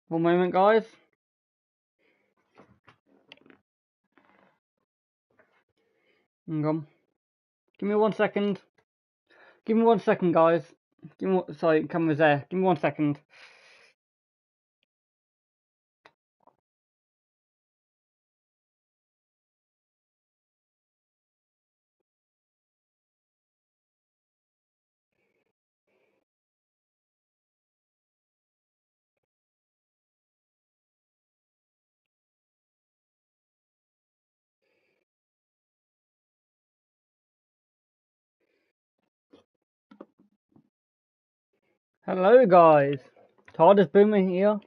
One moment, guys. Hang on. Give me 1 second. Give me 1 second, guys. Sorry, camera's there. Give me 1 second. Hello, guys. TARDIS Boomer here,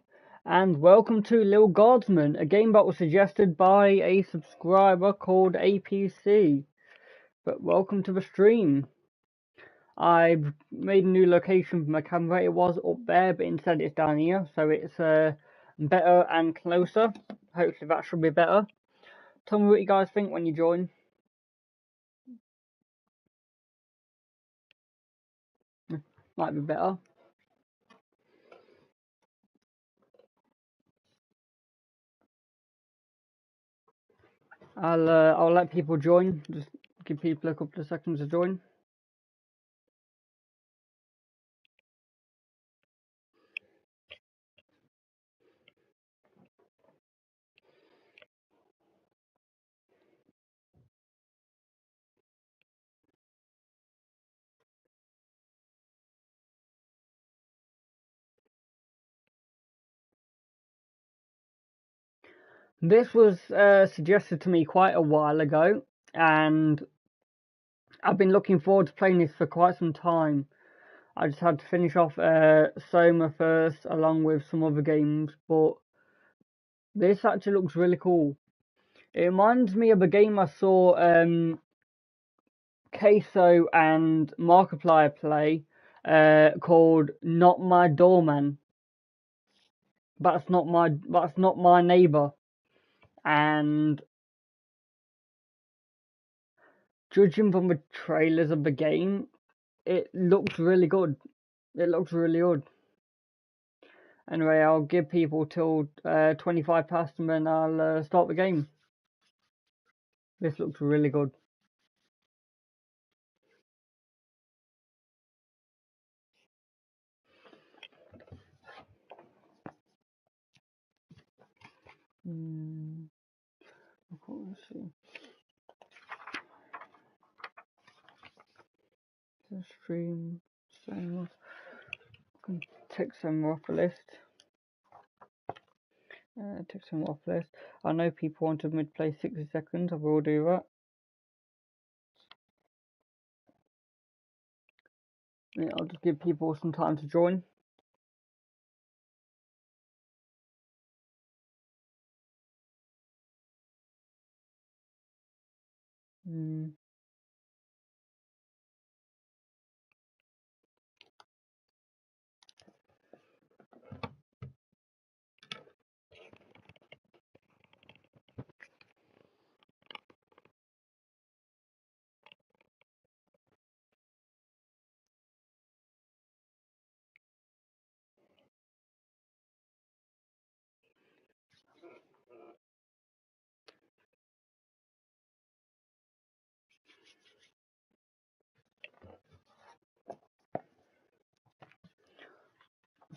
and welcome to LiL Guardsmen, a game that was suggested by a subscriber called APC. But welcome to the stream. I've made a new location for my camera. It was up there, but instead it's down here, so it's better and closer. Hopefully that should be better. Tell me what you guys think when you join. Might be better. I'll let people join. Just give people a couple of seconds to join. This was suggested to me quite a while ago, and I've been looking forward to playing this for quite some time. I just had to finish off Soma first, along with some other games, but this actually looks really cool. It reminds me of a game I saw Queso and Markiplier play called Not My Doorman. That's not my neighbour. And judging from the trailers of the game, it looks really good. It looks really good. Anyway, I'll give people till 25 past and then I'll start the game. This looks really good. Let's see. The stream. So I can take some off the list. Take some off the list. I know people wanted me to play 60 seconds. I will do that. Yeah, I'll just give people some time to join.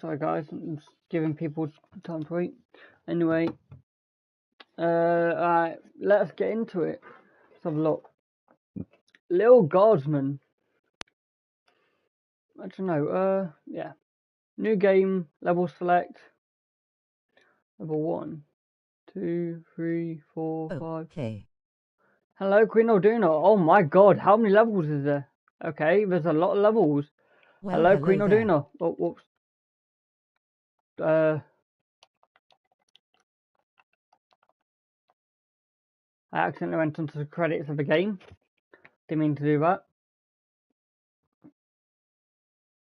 Sorry guys, I'm just giving people time to wait. Anyway, alright, let's get into it. Let's have a look. LiL Guardsmen. I don't know, yeah. New game, level select. Level 1, 2, 3, 4, 5. Okay. Hello, Queen Orduna. Oh my god, how many levels is there? Okay, there's a lot of levels. Well, hello Queen there. Orduna. Oh, whoops. I accidentally went onto the credits of the game. Didn't mean to do that.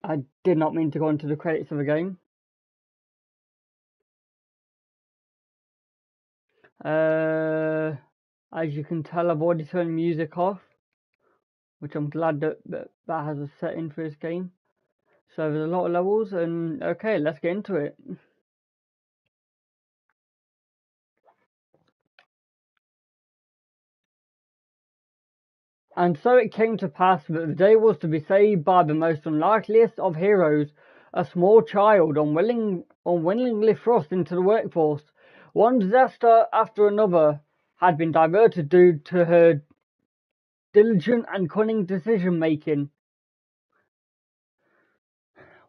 I did not mean to go into the credits of the game. As you can tell, I've already turned music off, which I'm glad that has a setting for this game. So there's a lot of levels, and okay, let's get into it. And so it came to pass that the day was to be saved by the most unlikeliest of heroes, a small child unwillingly thrust into the workforce. One disaster after another had been diverted due to her diligent and cunning decision-making.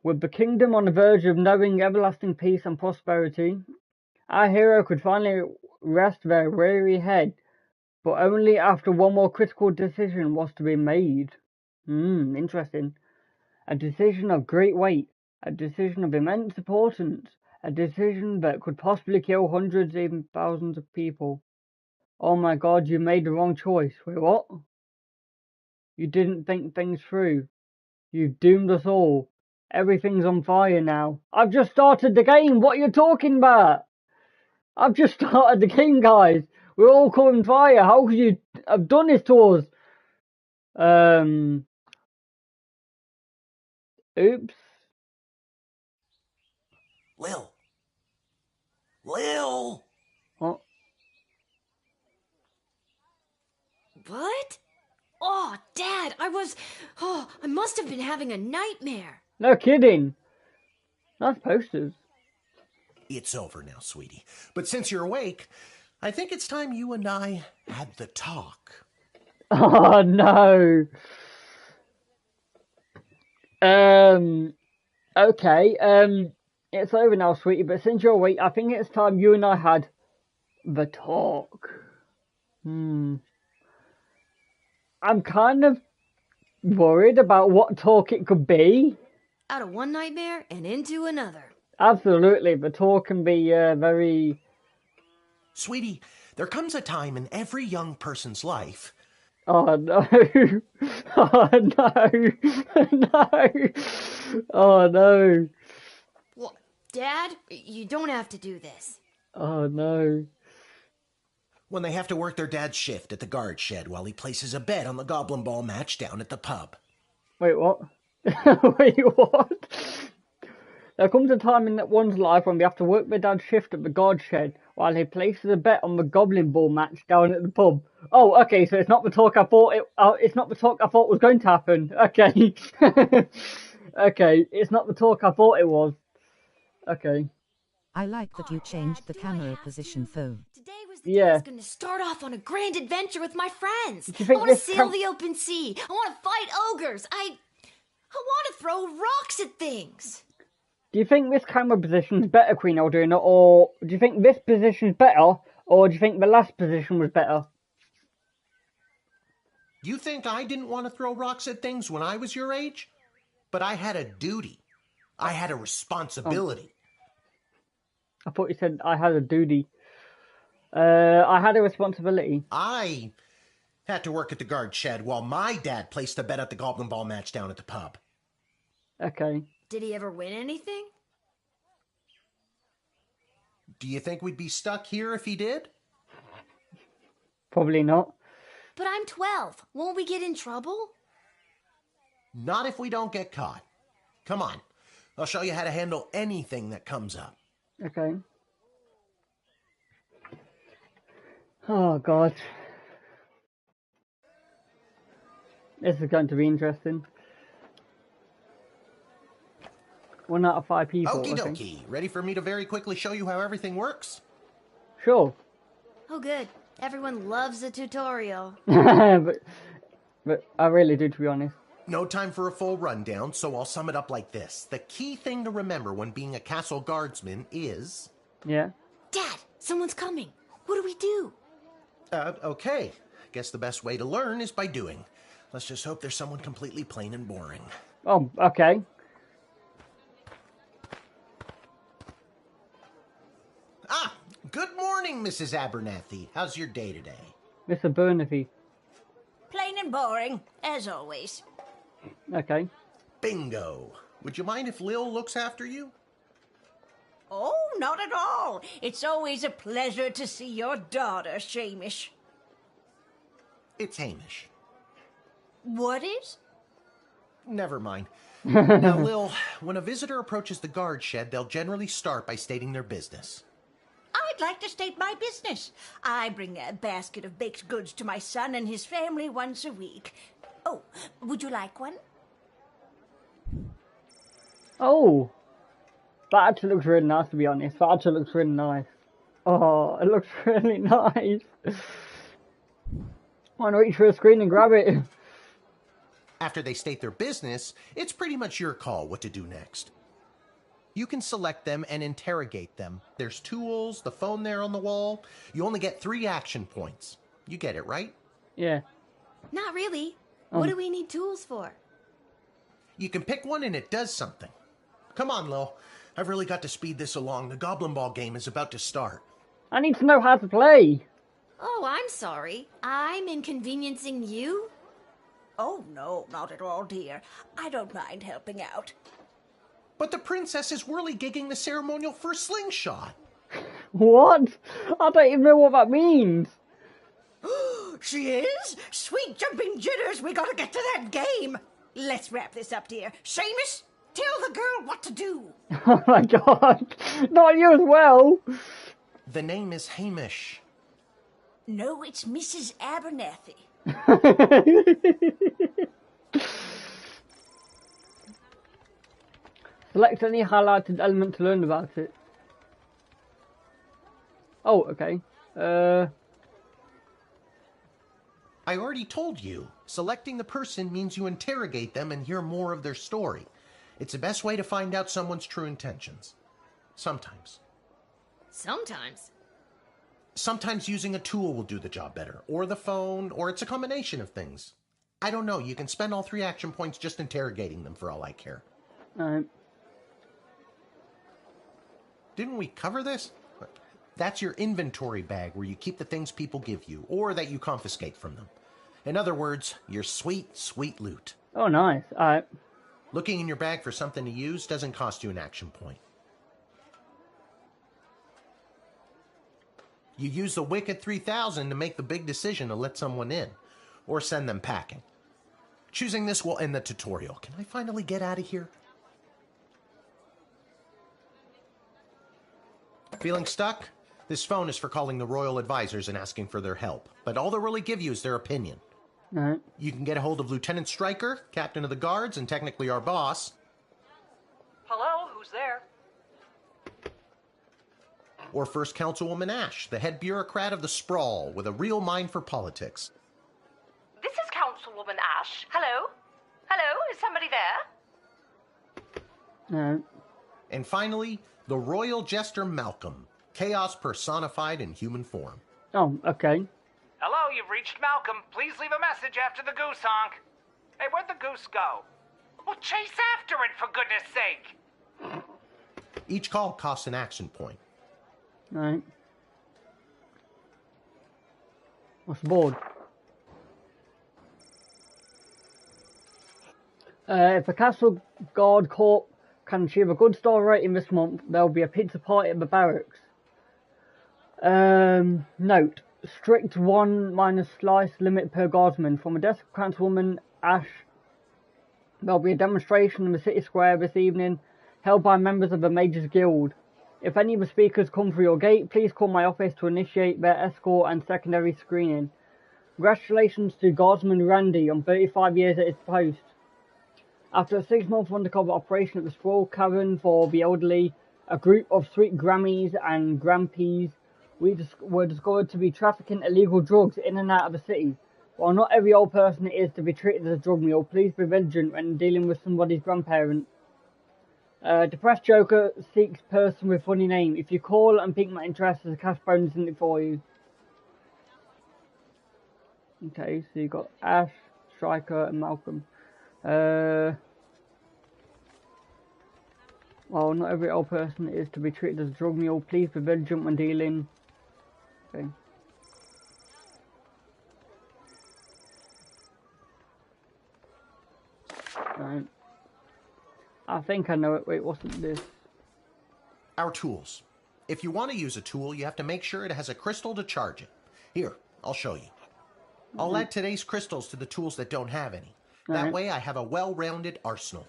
With the kingdom on the verge of knowing everlasting peace and prosperity, our hero could finally rest their weary head, but only after one more critical decision was to be made. Interesting. A decision of great weight, a decision of immense importance, a decision that could possibly kill hundreds, even thousands of people. Oh my god, you made the wrong choice. Wait, what? You didn't think things through. You've doomed us all. Everything's on fire now. I've just started the game. What are you talking about? I've just started the game, guys. We're all caught on fire. How could you have done this to us? Oops. Lil. Lil! What? What? Oh, Dad, I must have been having a nightmare. No kidding. That's posters. It's over now, sweetie. But since you're awake, I think it's time you and I had the talk. Oh no. Okay. It's over now, sweetie. But since you're awake, I think it's time you and I had the talk. I'm kind of worried about what talk it could be. Out of one nightmare and into another. Absolutely, the talk can be very... Sweetie, there comes a time in every young person's life... Oh no. Oh no. No. Oh no. What? Dad, you don't have to do this. Oh no. When they have to work their dad's shift at the guard shed while he places a bet on the goblin ball match down at the pub. Wait, what? Wait, what? There comes a time in one's life when they have to work their dad's shift at the guard shed while he places a bet on the goblin ball match down at the pub. Oh, okay, so it's not the talk I thought it's not the talk I thought was going to happen. Okay. Okay, it's not the talk I thought it was. Okay. I like that you changed the camera position though. Today was the day I was going to start off on a grand adventure with my friends. I want to sail the open sea. I want to fight ogres. I want to throw rocks at things. Do you think this camera position's better, Queen Eldrina, or do you think this position's better, or do you think the last position was better? You think I didn't want to throw rocks at things when I was your age? But I had a duty. I had a responsibility. I thought you said I had a duty. I had a responsibility. I had to work at the guard shed while my dad placed a bet at the goblin ball match down at the pub. Okay. Did he ever win anything? Do you think we'd be stuck here if he did? Probably not. But I'm 12. Won't we get in trouble? Not if we don't get caught. Come on. I'll show you how to handle anything that comes up. Okay. Oh, God. This is going to be interesting. 1 out of 5 people. Okie dokie. Ready for me to very quickly show you how everything works? Sure. Oh, good. Everyone loves a tutorial. but I really do, to be honest. No time for a full rundown, so I'll sum it up like this. The key thing to remember when being a castle guardsman is... Yeah? Dad, someone's coming. What do we do? Okay. Guess the best way to learn is by doing. Let's just hope there's someone completely plain and boring. Oh, okay. Ah! Good morning, Mrs. Abernathy. How's your day today? Mr. Bernathy. Plain and boring, as always. Okay. Bingo. Would you mind if Lil looks after you? Oh, not at all. It's always a pleasure to see your daughter, Shamish. It's Hamish. What is? Never mind. Now, Lil, when a visitor approaches the guard shed, they'll generally start by stating their business. I'd like to state my business. I bring a basket of baked goods to my son and his family once a week. Oh, would you like one? Oh, that actually looks really nice, to be honest. That actually looks really nice. Oh, it looks really nice. Why not reach for a screen and grab it? After they state their business, it's pretty much your call what to do next. You can select them and interrogate them. There's tools, the phone there on the wall. You only get 3 action points. You get it, right? Yeah. Not really. What do we need tools for? You can pick one and it does something. Come on, Lil. I've really got to speed this along. The Goblin Ball game is about to start. I need to know how to play. Oh, I'm sorry. I'm inconveniencing you? Oh, no, not at all, dear. I don't mind helping out. But the princess is whirly-gigging the ceremonial first slingshot. What? I don't even know what that means. She is? Sweet jumping jitters, we gotta get to that game. Let's wrap this up, dear. Seamus, tell the girl what to do. Oh my god. Not you as well. The name is Hamish. No, it's Mrs. Abernathy. Select any highlighted element to learn about it. Oh, okay. I already told you. Selecting the person means you interrogate them and hear more of their story. It's the best way to find out someone's true intentions. Sometimes. Sometimes. Sometimes using a tool will do the job better, or the phone, or it's a combination of things. I don't know, you can spend all 3 action points just interrogating them for all I care. Didn't we cover this? That's your inventory bag where you keep the things people give you, or that you confiscate from them. In other words, your sweet, sweet loot. Oh, nice. Alright. Looking in your bag for something to use doesn't cost you an action point. You use the Wicked 3000 to make the big decision to let someone in, or send them packing. Choosing this will end the tutorial. Can I finally get out of here? Feeling stuck? This phone is for calling the royal advisors and asking for their help, but all they'll really give you is their opinion. Alright. You can get a hold of Lieutenant Stryker, captain of the guards, and technically our boss. Hello, who's there? Or First Councilwoman Ash, the head bureaucrat of the Sprawl, with a real mind for politics. This is Councilwoman Ash. Hello? Hello, is somebody there? Alright. And finally, the royal jester Malcolm, chaos personified in human form. Oh, okay. Hello, you've reached Malcolm. Please leave a message after the goose honk. Hey, where'd the goose go? Well, chase after it, for goodness sake! Each call costs an action point. Alright. What's the board? If a Castle Guard Corps can achieve a good star rating this month, there will be a pizza party at the barracks. Note. Strict 1- slice limit per guardsman. From a desk of Councilwoman Ash, there will be a demonstration in the city square this evening, held by members of the Majors Guild. If any of the speakers come through your gate, please call my office to initiate their escort and secondary screening. Congratulations to Guardsman Randy on 35 years at his post. After a 6-month undercover operation at the Sprawl Cavern for the elderly, a group of sweet Grammies and Grampies were discovered to be trafficking illegal drugs in and out of the city. While not every old person is to be treated as a drug mule, please be vigilant when dealing with somebody's grandparent. Depressed Joker seeks person with funny name. If you call and pique my interest, there's a cash bonus in it for you. Okay, so you got Ash, Stryker, and Malcolm. While not every old person is to be treated as a drug mule, please be vigilant when dealing. Okay. Right. I think I know it. Wait, wasn't this? Our tools. If you want to use a tool, you have to make sure it has a crystal to charge it. Here, I'll show you. I'll add today's crystals to the tools that don't have any. That way I have a well-rounded arsenal.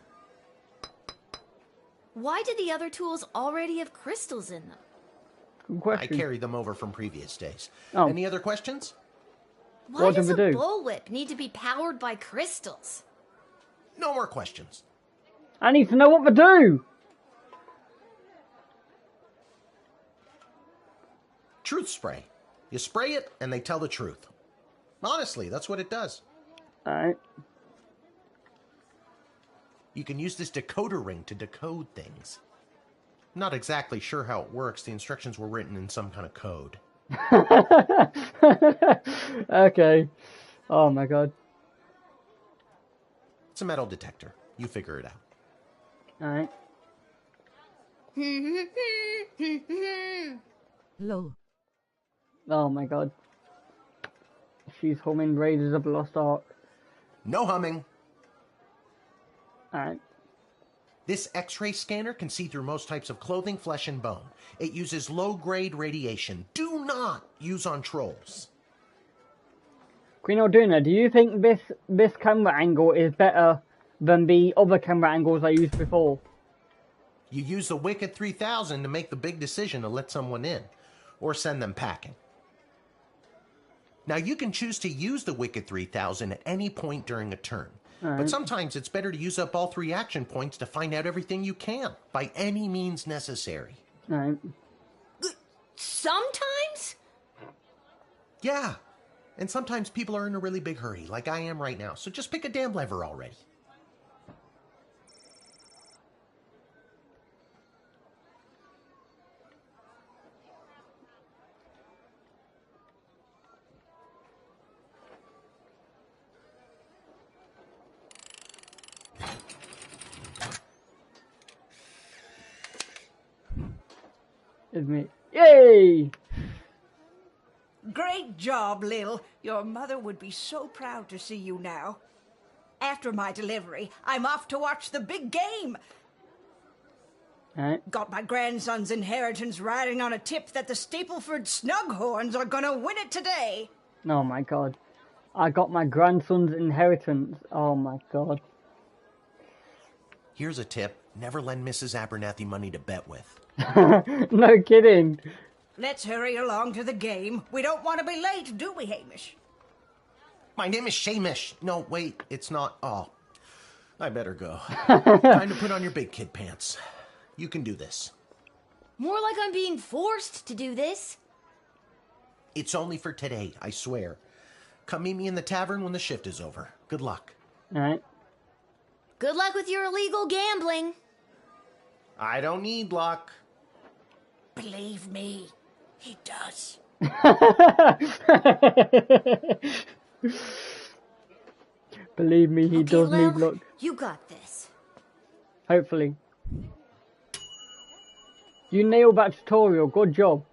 Why did the other tools already have crystals in them? Good question. I carried them over from previous days. Oh. Any other questions? Why does a bullwhip need to be powered by crystals? No more questions. I need to know what to do! Truth spray. You spray it and they tell the truth. Honestly, that's what it does. Alright. You can use this decoder ring to decode things. Not exactly sure how it works. The instructions were written in some kind of code. Okay. Oh my god. It's a metal detector. You figure it out. Alright. Lol. Oh my god. She's humming Raiders of the Lost Ark. No humming. Alright. This X-ray scanner can see through most types of clothing, flesh, and bone. It uses low-grade radiation. Do not use on trolls. Queen Orduna, do you think this camera angle is better than the other camera angles I used before? You use the Wicked 3000 to make the big decision to let someone in, or send them packing. Now, you can choose to use the Wicked 3000 at any point during a turn. But sometimes it's better to use up all 3 action points to find out everything you can, by any means necessary. Alright. Sometimes? Yeah. And sometimes people are in a really big hurry, like I am right now. So just pick a damn lever already. It's me. Yay! Great job, Lil. Your mother would be so proud to see you now. After my delivery, I'm off to watch the big game. Alright. Got my grandson's inheritance riding on a tip that the Stapleford Snughorns are gonna win it today. Oh my god. I got my grandson's inheritance. Oh my god. Here's a tip. Never lend Mrs. Abernathy money to bet with. No kidding. Let's hurry along to the game. We don't want to be late, do we, Hamish? My name is Shamish. No, wait, it's not. Oh, I better go. Time to put on your big kid pants. You can do this. More like I'm being forced to do this. It's only for today, I swear. Come meet me in the tavern when the shift is over. Good luck. Alright. Good luck with your illegal gambling. I don't need luck. Believe me, he does. Believe me, he does Lil, need luck. You got this. Hopefully. You nailed that tutorial. Good job.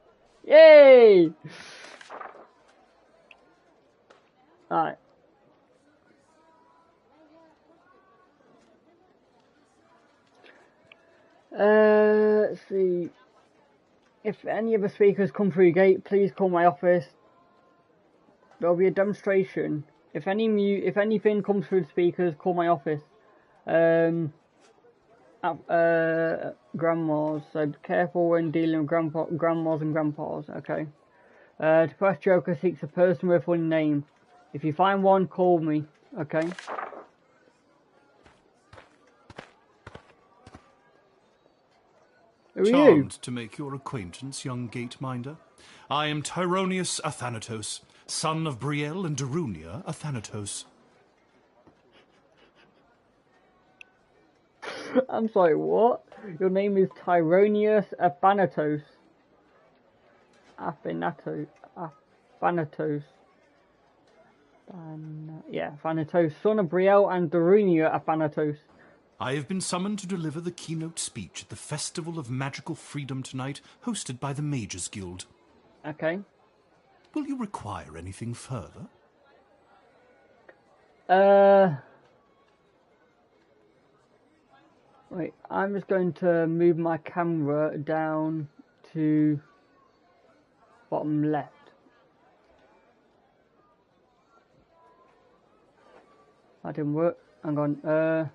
Yay! Alright. Let's see. If any of the speakers come through your gate, please call my office. There'll be a demonstration. If anything comes through the speakers, call my office. Grandmas, so be careful when dealing with grandmas and grandpas, okay. To press Joker seeks a person with one name. If you find one, call me, okay. Who are you? Charmed to make your acquaintance, young gate-minder. I am Tyronius Athanatos, son of Brielle and Darunia Athanatos. I'm sorry, what? Your name is Tyronius Athanatos. Athanatos. Yeah, Athanatos, son of Brielle and Darunia Athanatos. I have been summoned to deliver the keynote speech at the Festival of Magical Freedom tonight, hosted by the Mages Guild. Okay. Will you require anything further? Wait, I'm just going to move my camera down to bottom left. That didn't work. Hang on,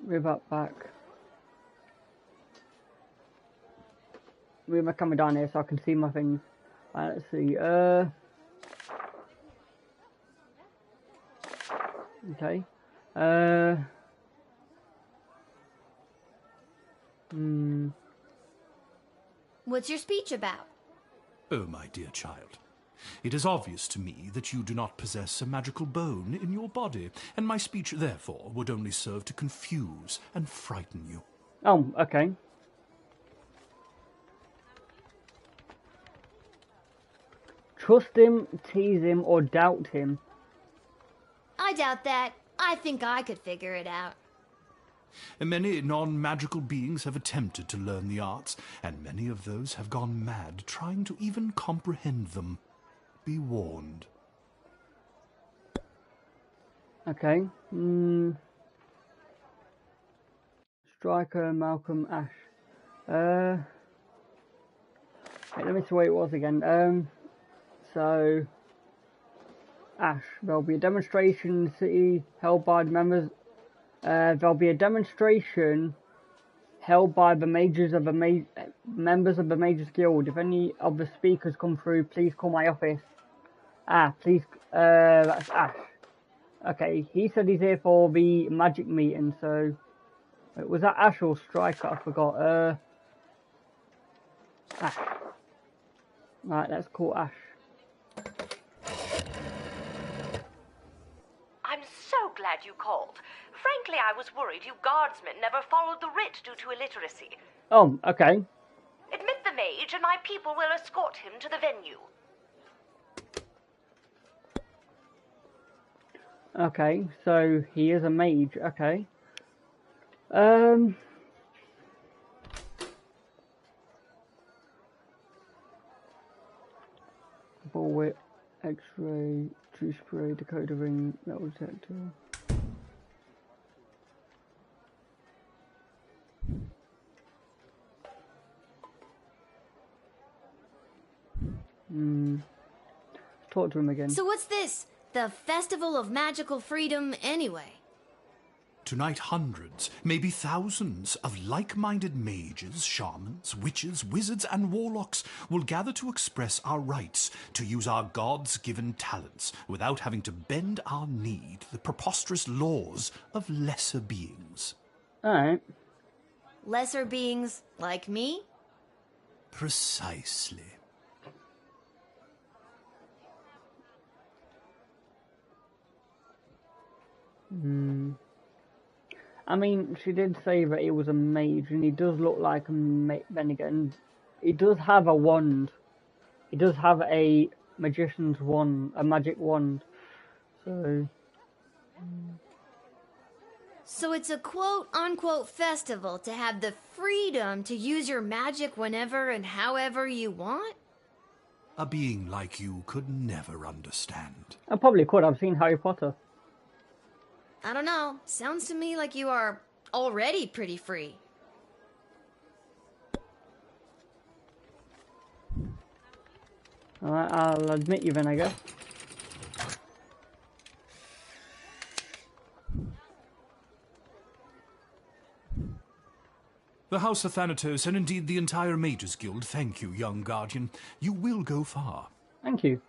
move that back. move my camera down here so I can see my things. Let's see. Okay. What's your speech about? Oh, my dear child. It is obvious to me that you do not possess a magical bone in your body, and my speech, therefore, would only serve to confuse and frighten you. Oh, okay. Trust him, tease him, or doubt him? I doubt that. I think I could figure it out. Many non-magical beings have attempted to learn the arts, and many of those have gone mad trying to even comprehend them. Be warned. Okay. Striker, Malcolm, Ash. Wait, let me see what it was again. So Ash, there'll be a demonstration in the city held by the members. There'll be a demonstration held by the members of the Majors Guild. If any of the speakers come through, please call my office. Please. That's Ash. Okay, he said he's here for the magic meeting. So, wait, was that Ash or Striker? I forgot. Ash. Right, let's call Ash. I'm so glad you called. Frankly, I was worried you guardsmen never followed the writ due to illiteracy. Oh, okay. Admit the mage and my people will escort him to the venue. Okay, so he is a mage, okay. Bullwhip, X-ray, tree spray, decoder ring, metal detector. Talk to him again. So what's this? The Festival of Magical Freedom anyway? Tonight, hundreds, maybe thousands of like-minded mages, shamans, witches, wizards, and warlocks will gather to express our rights to use our gods-given talents without having to bend our knee to the preposterous laws of lesser beings. Alright. Lesser beings like me? Precisely. I mean, she did say that he was a mage, and he does look like a then again, he does have a wand. He does have a magician's wand, a magic wand. So it's a quote-unquote festival to have the freedom to use your magic whenever and however you want? A being like you could never understand. I probably could. I've seen Harry Potter. I don't know. Sounds to me like you are already pretty free. Alright, I'll admit you then, I guess. The House of Thanatos, and indeed the entire Mages Guild, thank you, young guardian. You will go far. Thank you.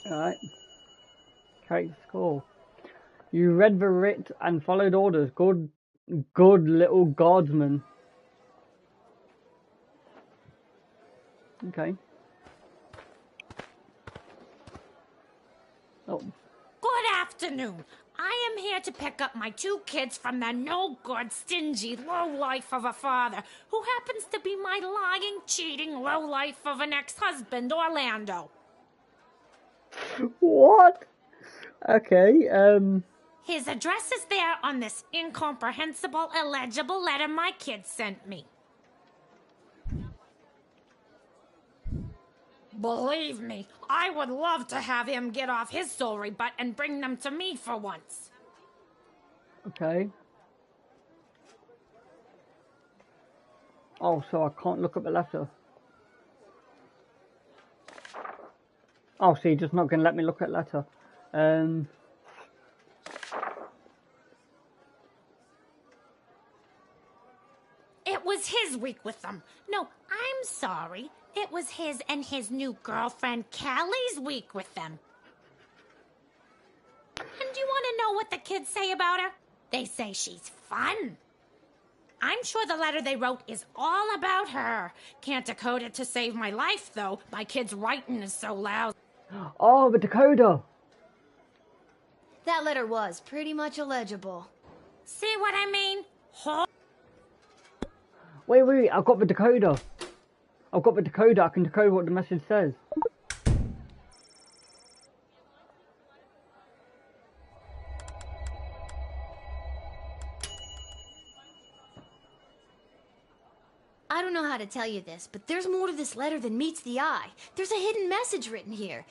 Alright. Character score. You read the writ and followed orders. Good little guardsman. Okay. Oh. Good afternoon. I am here to pick up my 2 kids from the no-good, stingy lowlife of a father who happens to be my lying, cheating lowlife of an ex-husband, Orlando. What? Okay, His address is there on this incomprehensible, illegible letter my kids sent me. Believe me, I would love to have him get off his sorry butt and bring them to me for once. okay. Oh, so I can't look at the letter. Oh, so you're just not going to let me look at letter. It was his week with them. No, I'm sorry. It was his and his new girlfriend Callie's week with them. And do you want to know what the kids say about her? They say she's fun. I'm sure the letter they wrote is all about her. Can't decode it to save my life, though. My kid's writing is so loud. Oh, the decoder. That letter was pretty much illegible. See what I mean? Wait, I've got the decoder. I can decode what the message says. I don't know how to tell you this, but there's more to this letter than meets the eye. There's a hidden message written here.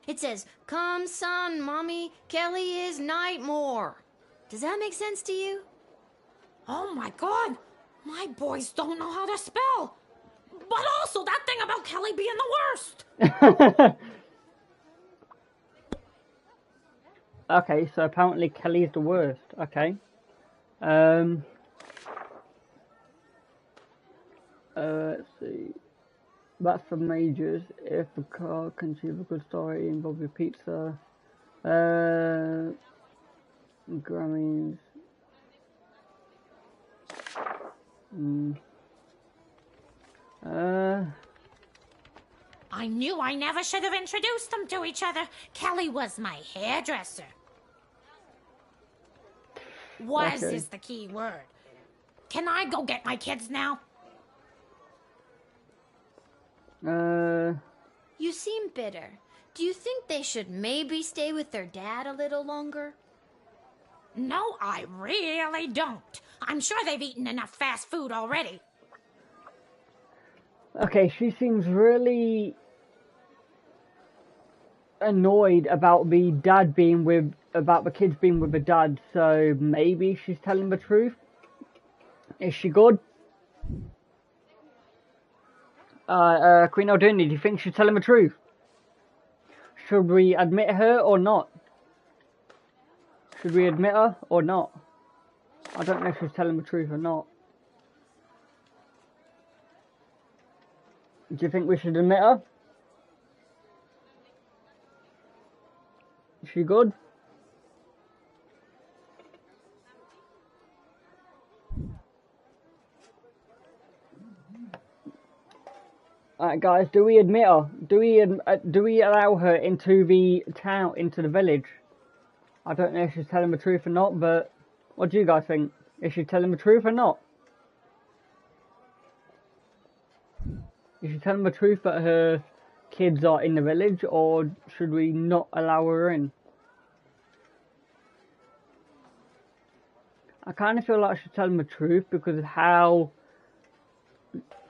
It says, "Come, son, mommy, Kelly is Nightmare." Does that make sense to you? Oh my God! My boys don't know how to spell. But also that thing about Kelly being the worst. Okay, so apparently Kelly's the worst. Okay. Let's see. That's for majors. If a car can achieve a good story involving pizza. Grammys. I knew I never should have introduced them to each other. Kelly was my hairdresser. Was Okay. is the key word. Can I go get my kids now? You seem bitter. Do you think they should maybe stay with their dad a little longer? No, I really don't. I'm sure they've eaten enough fast food already. Okay, she seems really annoyed about the kids being with the dad, so maybe she's telling the truth. Is she good? Queen Aldini, do you think she's telling the truth? Should we admit her or not? Should we admit her or not? I don't know if she's telling the truth or not. Do you think we should admit her? Is she good? Alright guys, do we admit her? Do we allow her into the town, into the village? I don't know if she's telling the truth or not, but what do you guys think? Is she telling the truth or not? Is she telling the truth that her kids are in the village, or should we not allow her in? I kind of feel like she's telling the truth because of how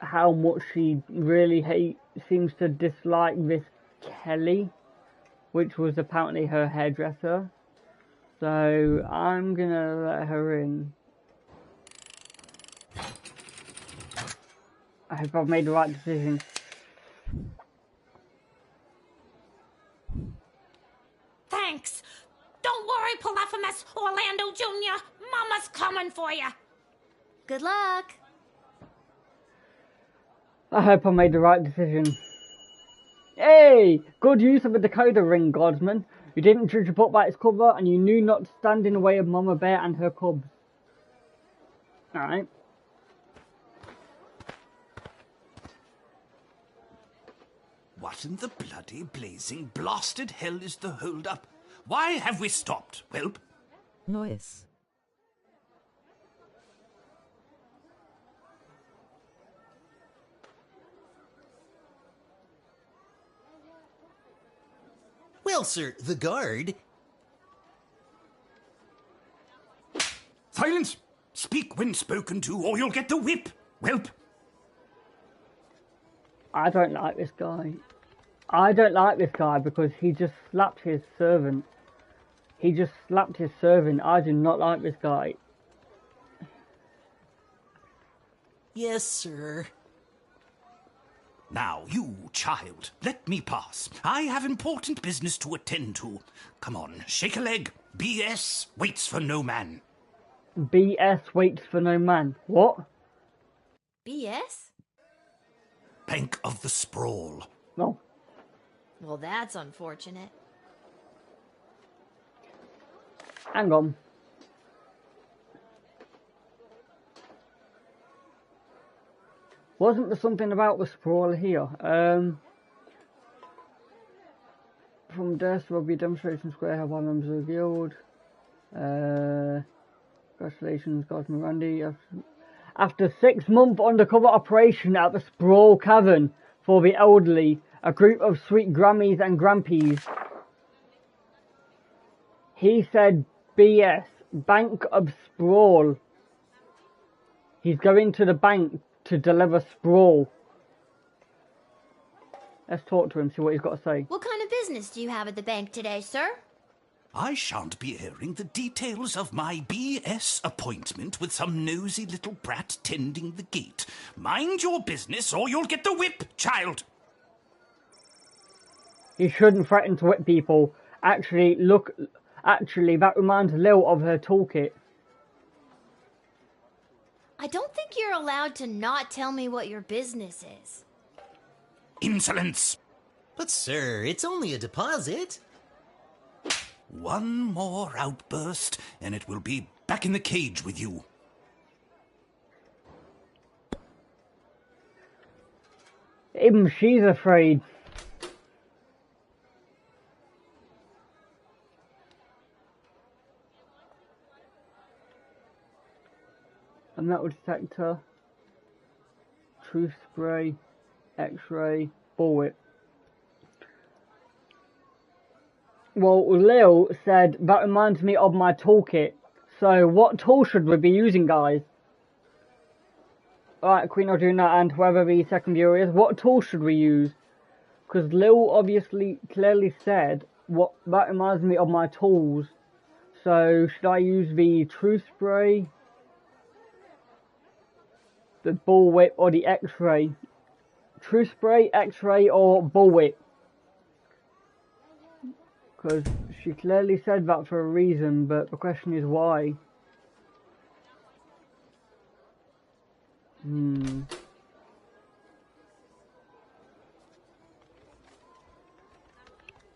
much she really seems to dislike this Kelly, which was apparently her hairdresser. So I'm gonna let her in. I hope I've made the right decision. Thanks. Don't worry, Polyphemus Orlando Jr. Mama's coming for you. Good luck. I hope I made the right decision. Hey! Good use of the decoder ring, Guardsman. You didn't judge a book by its cover, and you knew not to stand in the way of Mama Bear and her cubs. Alright. What in the bloody blazing blasted hell is the hold-up? Why have we stopped, Whelp? Noise. Well, sir, the guard... Silence! Speak when spoken to, or you'll get the whip, Whelp! I don't like this guy. I don't like this guy because he just slapped his servant. I do not like this guy. Yes, sir. Now, you, child, let me pass. I have important business to attend to. Come on, shake a leg. BS waits for no man. BS waits for no man. What? BS? Bank of the Sprawl. No. Well, that's unfortunate. Hang on. Wasn't there something about the sprawl here? From death will be demonstration square have one members of the guild. Congratulations, Guardsman Randy. After 6-month undercover operation at the Sprawl Cavern for the elderly, a group of sweet Grammies and Grampies. He said BS, Bank of Sprawl. He's going to the bank to deliver Sprawl. Let's talk to him, see what he's got to say. What kind of business do you have at the bank today, sir? I shan't be airing the details of my BS appointment with some nosy little brat tending the gate. Mind your business or you'll get the whip, child. You shouldn't threaten to whip people. Actually, that reminds Lil of her toolkit. I don't think you're allowed to not tell me what your business is. Insolence! But sir, it's only a deposit. One more outburst, and it will be back in the cage with you. Even she's afraid. A metal detector, truth spray, X-ray, bullwhip. Well, Lil said, that reminds me of my toolkit. So, what tool should we be using, guys? Alright, Queen Arjuna and whoever the second viewer is, what tool should we use? Because Lil obviously clearly said, that reminds me of my tools. So, should I use the truth spray, the bullwhip, or the X-ray? Truth spray, X-ray, or bullwhip? Because she clearly said that for a reason, but the question is why.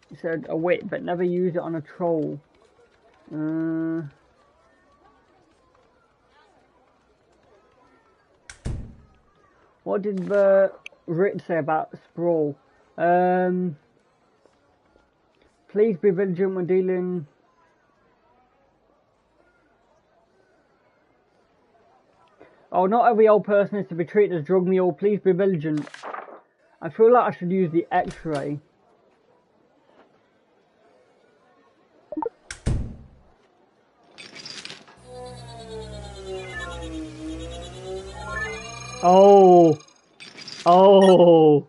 He said a whip, but never use it on a troll. What did the writ say about Sprawl? Please be vigilant when dealing. Oh, not every old person is to be treated as drug mule. Please be vigilant. I feel like I should use the X-ray. Oh. Oh.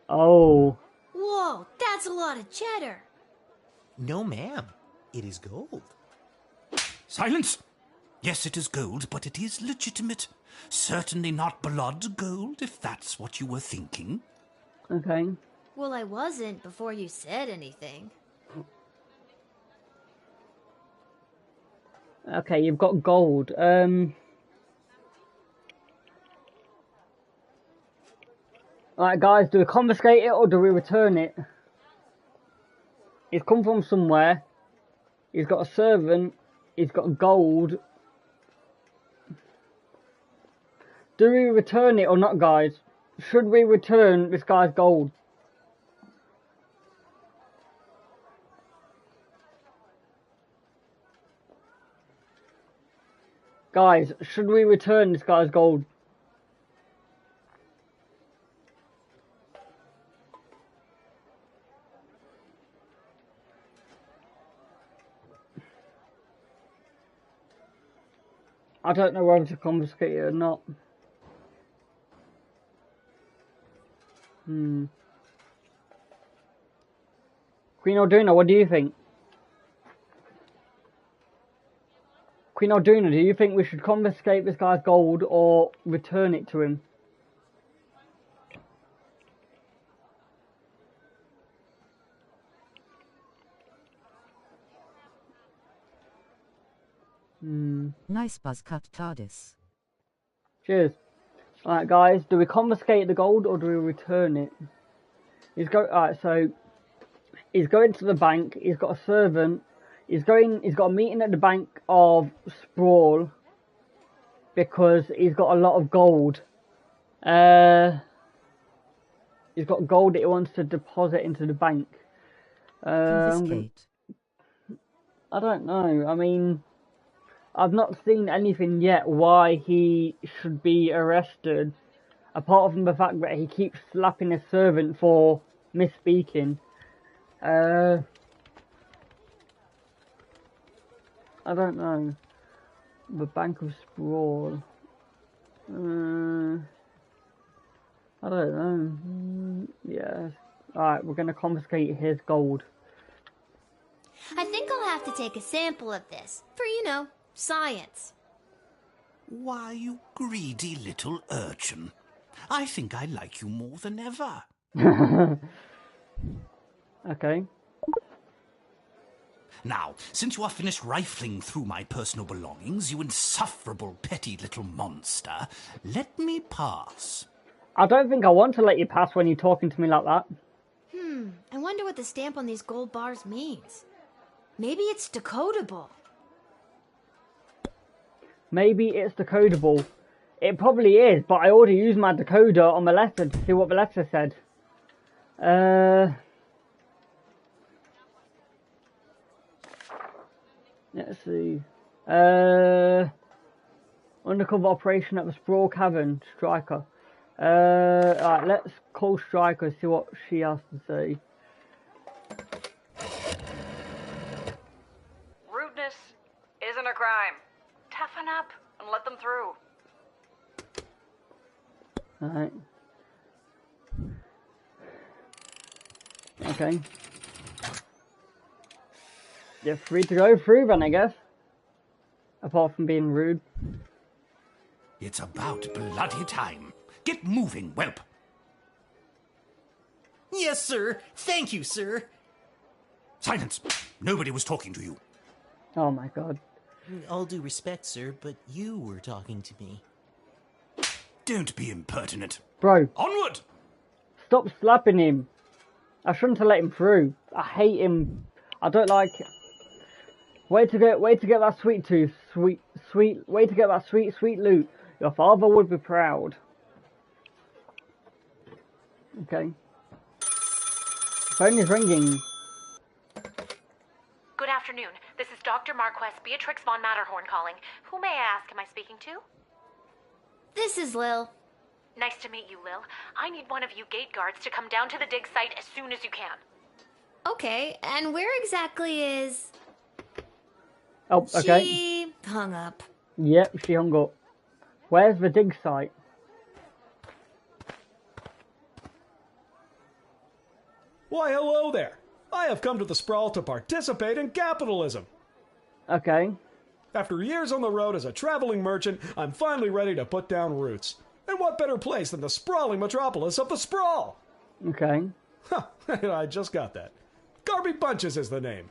Oh. Whoa, that's a lot of cheddar. No, ma'am. It is gold. Silence! Yes, it is gold, but it is legitimate. Certainly not blood gold, if that's what you were thinking. Okay. Well, I wasn't before you said anything. Okay, you've got gold. Alright guys, do we confiscate it or do we return it? He's come from somewhere. He's got a servant. He's got gold. Do we return it or not, guys? Should we return this guy's gold? Guys, should we return this guy's gold? I don't know whether to confiscate it or not. Queen Orduna, what do you think? Queen Orduna, do you think we should confiscate this guy's gold or return it to him? Nice buzz cut, TARDIS. Cheers. Alright, guys, do we confiscate the gold or do we return it? Alright, so he's going to the bank. He's got a servant. He's got a meeting at the bank of Sprawl because he's got a lot of gold. He's got gold that he wants to deposit into the bank. Confiscate. I don't know. I mean, I've not seen anything yet why he should be arrested, apart from the fact that he keeps slapping his servant for misspeaking. I don't know. The Bank of Sprawl. I don't know. Yeah. Alright, we're gonna confiscate his gold. I think I'll have to take a sample of this for, you know, science. Why, you greedy little urchin. I think I like you more than ever. Okay. Now, since you are finished rifling through my personal belongings, you insufferable petty little monster, let me pass. I don't think I want to let you pass when you're talking to me like that. I wonder what the stamp on these gold bars means. Maybe it's decodable. Maybe it's decodable. It probably is, but I already used my decoder on the letter to see what the letter said. Let's see. Undercover operation at the Sprawl Cavern, Striker. Alright, let's call Striker, see what she has to say. Rudeness isn't a crime. Toughen up and let them through. Alright. Okay. You're free to go through then, I guess. Apart from being rude. It's about bloody time. Get moving, whelp. Yes, sir. Thank you, sir. Silence. Nobody was talking to you. Oh my god. All due respect, sir, but you were talking to me. Don't be impertinent. Bro, Onward! stop slapping him. I shouldn't have let him through. I hate him. I don't like it. Way to get that sweet tooth. Way to get that sweet loot. Your father would be proud. Okay. Phone is ringing. Good afternoon. This is Dr. Marquess Beatrix von Matterhorn calling. Who may I ask am I speaking to? This is Lil. Nice to meet you, Lil. I need one of you gate guards to come down to the dig site as soon as you can. Okay, and where exactly is... Oh, okay. She hung up. Yep, she hung up. Where's the dig site? Why, hello there. I have come to the Sprawl to participate in capitalism. Okay. After years on the road as a traveling merchant, I'm finally ready to put down roots. And what better place than the sprawling metropolis of the Sprawl? Okay. Huh, I just got that. Garby Bunches is the name.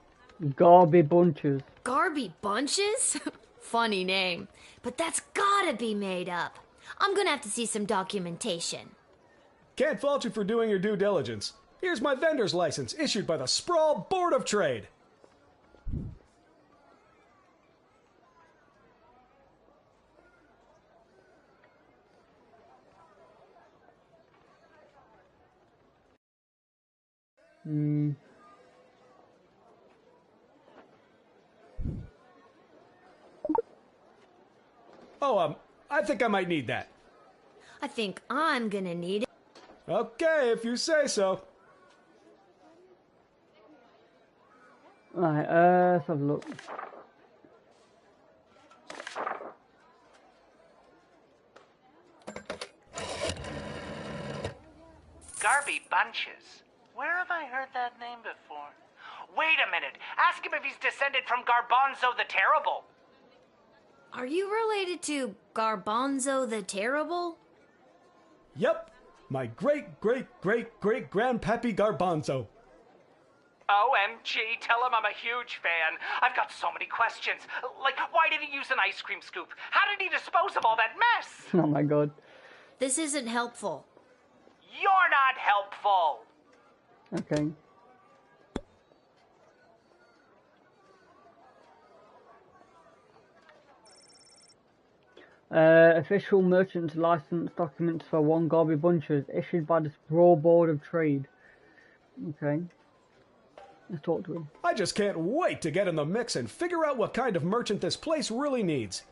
Garby Bunches. Garby Bunches? Funny name. But that's gotta be made up. I'm gonna have to see some documentation. Can't fault you for doing your due diligence. Here's my vendor's license, issued by the Sprawl Board of Trade. Oh, I think I might need that. I think I'm gonna need it. Okay, if you say so. Right, let's have a look. Garby Bunches. Where have I heard that name before? Wait a minute. Ask him if he's descended from Garbanzo the Terrible. Are you related to Garbanzo the Terrible? Yep, my great-great-great-great-grandpappy Garbanzo. OMG, tell him I'm a huge fan. I've got so many questions. Like, why did he use an ice cream scoop? How did he dispose of all that mess? Oh my god. This isn't helpful. You're not helpful. Okay. Official merchant's license documents for one Garby Bunches issued by the Sprawl Board of Trade. Okay. Let's talk to him. I just can't wait to get in the mix and figure out what kind of merchant this place really needs.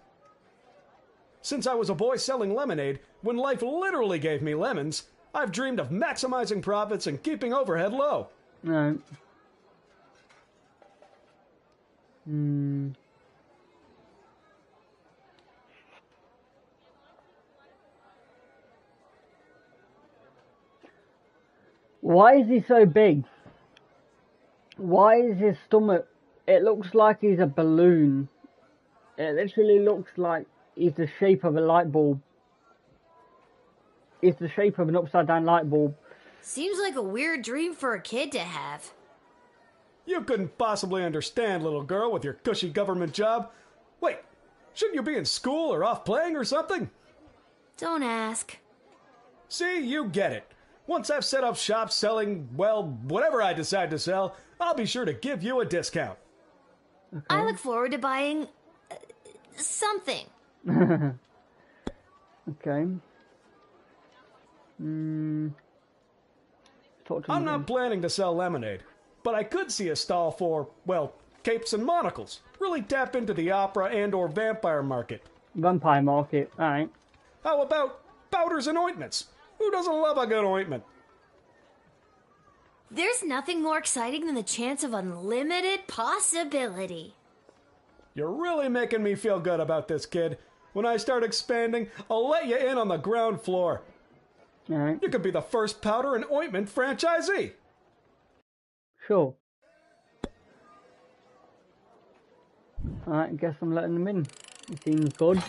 Since I was a boy selling lemonade, when life literally gave me lemons, I've dreamed of maximizing profits and keeping overhead low. No. Why is he so big? Why is his stomach... It looks like he's a balloon. It literally looks like he's the shape of a light bulb. It's the shape of an upside down light bulb. Seems like a weird dream for a kid to have. You couldn't possibly understand, little girl, with your cushy government job. Wait, shouldn't you be in school or off playing or something? Don't ask. See, you get it. Once I've set up shop selling, well, whatever I decide to sell, I'll be sure to give you a discount. Okay. I look forward to buying... something. Okay. I'm not planning to sell lemonade, but I could see a stall for, well, capes and monocles. Really tap into the opera and or vampire market. Vampire market, alright. How about powders and ointments? Who doesn't love a good ointment? There's nothing more exciting than the chance of unlimited possibility. You're really making me feel good about this, kid. When I start expanding, I'll let you in on the ground floor. Alright. You could be the first powder and ointment franchisee. Sure. Alright, I guess I'm letting them in. It seems good.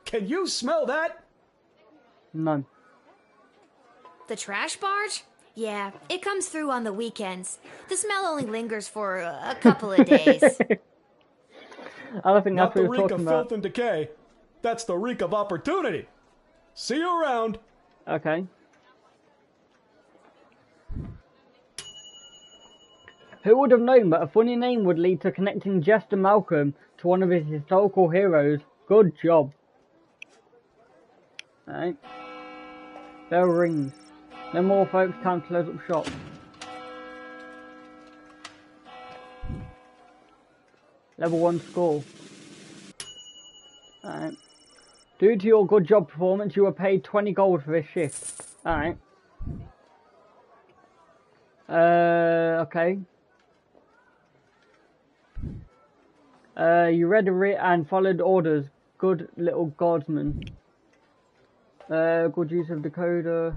Can you smell that? No. The trash barge? Yeah, it comes through on the weekends. The smell only lingers for a couple of days. I don't think Not that's the what we're reek talking of about. filth and decay. That's the reek of opportunity. See you around. Okay. Who would have known that a funny name would lead to connecting Jester Malcolm to one of his historical heroes? Good job. Alright. Bell rings. No more folks, time to close up shop. Level 1 score. Alright. Due to your good job performance, you were paid 20 gold for this shift. Alright. Okay. You read and followed orders. Good little guardsman. Good use of decoder.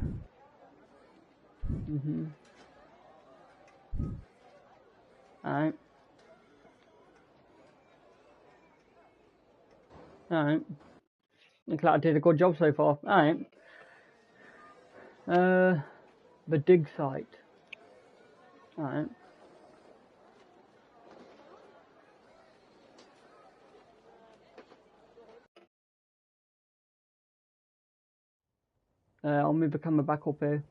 Alright. Alright. Looks like I did a good job so far. Alright. The dig site. Alright. I'll move the camera back up here.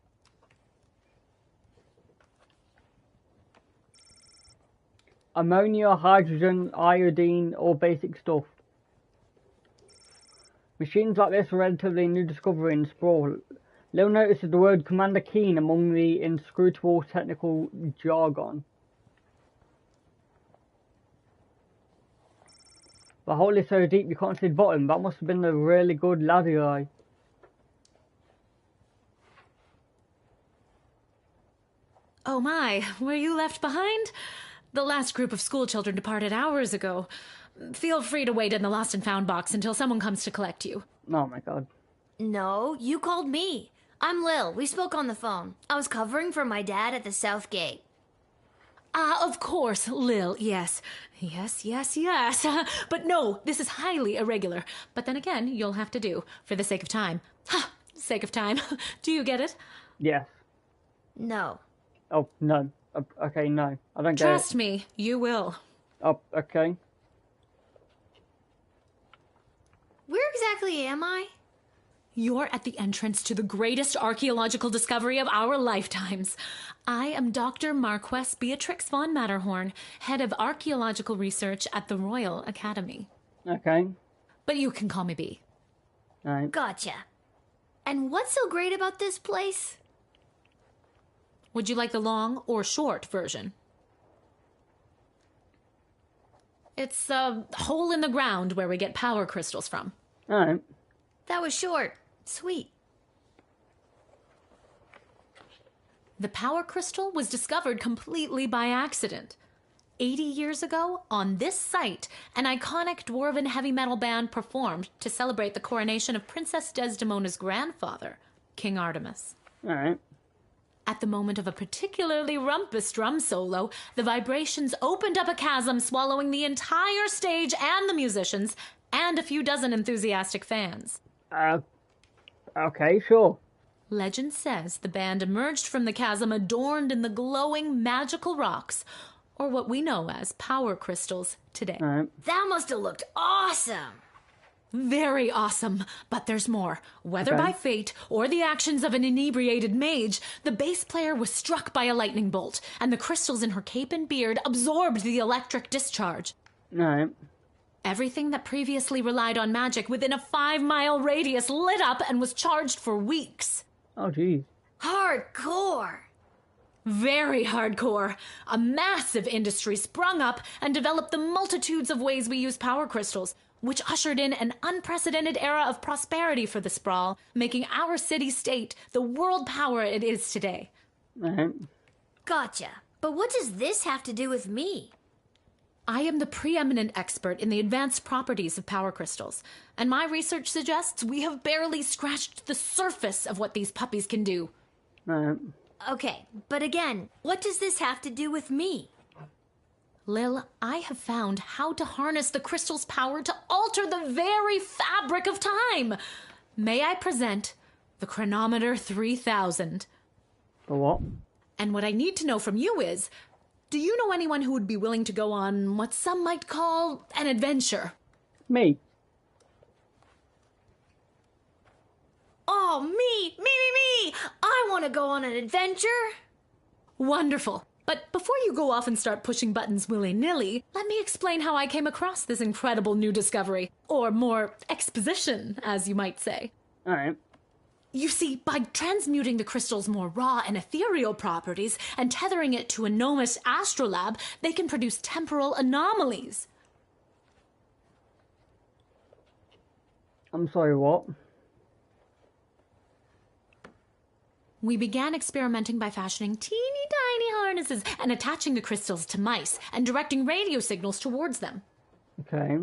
Ammonia, hydrogen, iodine, or basic stuff. Machines like this are relatively new discovery in Sprawl. Lil notices the word Commander Keen among the inscrutable technical jargon. The hole is so deep you can't see the bottom. That must have been a really good laddie eye. Oh my, were you left behind? The last group of school children departed hours ago. Feel free to wait in the lost and found box until someone comes to collect you. Oh my god. No, you called me. I'm Lil. We spoke on the phone. I was covering for my dad at the South Gate. Of course, Lil, yes. Yes. But no, this is highly irregular. But then again, you'll have to do, for the sake of time. Sake of time. Do you get it? Yes. No. Oh, no. Okay, no. I don't get it. Trust me, you will. Oh, okay. Where exactly am I? You're at the entrance to the greatest archaeological discovery of our lifetimes. I am Dr. Marquess Beatrix von Matterhorn, head of archaeological research at the Royal Academy. Okay. But you can call me B. Right. Gotcha. And what's so great about this place? Would you like the long or short version? It's a hole in the ground where we get power crystals from. Alright. That was short. Sweet. The power crystal was discovered completely by accident. 80 years ago, on this site, an iconic dwarven heavy metal band performed to celebrate the coronation of Princess Desdemona's grandfather, King Artemis. Alright. At the moment of a particularly rumpus drum solo, the vibrations opened up a chasm, swallowing the entire stage and the musicians, and a few dozen enthusiastic fans. Okay, sure. Legend says the band emerged from the chasm adorned in the glowing magical rocks, or what we know as power crystals today. That must have looked awesome. Very awesome, but there's more. Whether Okay. by fate or the actions of an inebriated mage, the bass player was struck by a lightning bolt, and the crystals in her cape and beard absorbed the electric discharge. Alright. Everything that previously relied on magic within a 5-mile radius lit up and was charged for weeks. Oh, geez. Hardcore. Very hardcore. A massive industry sprung up and developed the multitudes of ways we use power crystals, which ushered in an unprecedented era of prosperity for the sprawl, making our city-state the world power it is today. Alright. Gotcha. But what does this have to do with me? I am the preeminent expert in the advanced properties of power crystals, and my research suggests we have barely scratched the surface of what these puppies can do. Alright. Okay, but again, what does this have to do with me? Lil, I have found how to harness the crystal's power to alter the very fabric of time. May I present the Chronometer 3000? For what? And what I need to know from you is, do you know anyone who would be willing to go on what some might call an adventure? Me. Oh, me! I want to go on an adventure! Wonderful. But before you go off and start pushing buttons willy-nilly, let me explain how I came across this incredible new discovery. Or more exposition, as you might say. Alright. You see, by transmuting the crystal's more raw and ethereal properties and tethering it to a gnomish astrolabe, they can produce temporal anomalies. I'm sorry, what? We began experimenting by fashioning teeny tiny harnesses and attaching the crystals to mice and directing radio signals towards them. Okay.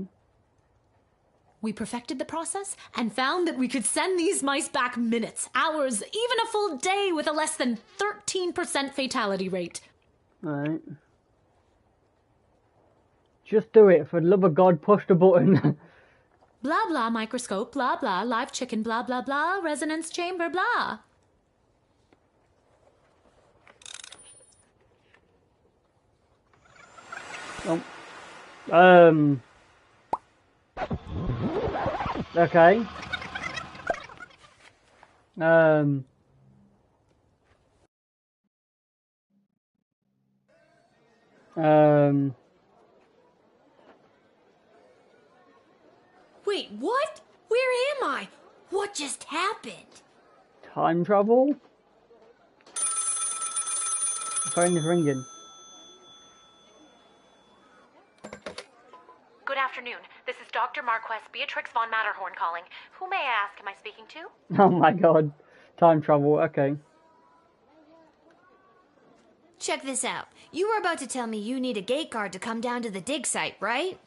We perfected the process and found that we could send these mice back minutes, hours, even a full day with a less than 13% fatality rate. Alright. Just do it. For the love of God, push the button. Blah blah microscope, blah blah live chicken, blah blah blah resonance chamber, blah. Oh. Okay. Wait, what? Where am I? What just happened? Time travel? The phone is ringing. Good afternoon. This is Dr. Marquess Beatrix von Matterhorn calling. Who may I ask am I speaking to? Oh my god. Time travel, okay. Check this out. You were about to tell me you need a gate guard to come down to the dig site, right?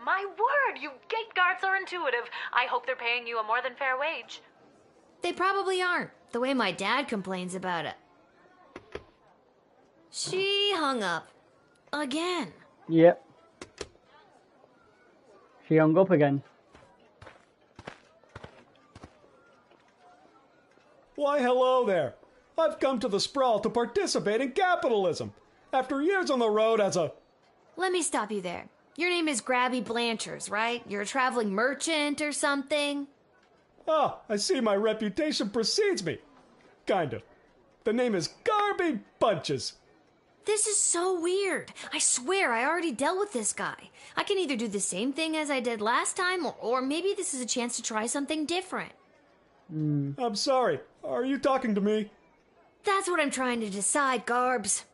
My word, you gate guards are intuitive. I hope they're paying you a more than fair wage. They probably aren't, the way my dad complains about it. She hung up. again. Yep. She hung up again. Why, hello there. I've come to the Sprawl to participate in capitalism. After years on the road as a... Let me stop you there. Your name is Grabby Blanchers, right? You're a traveling merchant or something? Ah, I see my reputation precedes me. Kind of. The name is Garby Bunches. This is so weird. I swear I already dealt with this guy. I can either do the same thing as I did last time, or maybe this is a chance to try something different. I'm sorry. Are you talking to me? That's what I'm trying to decide, Garbs.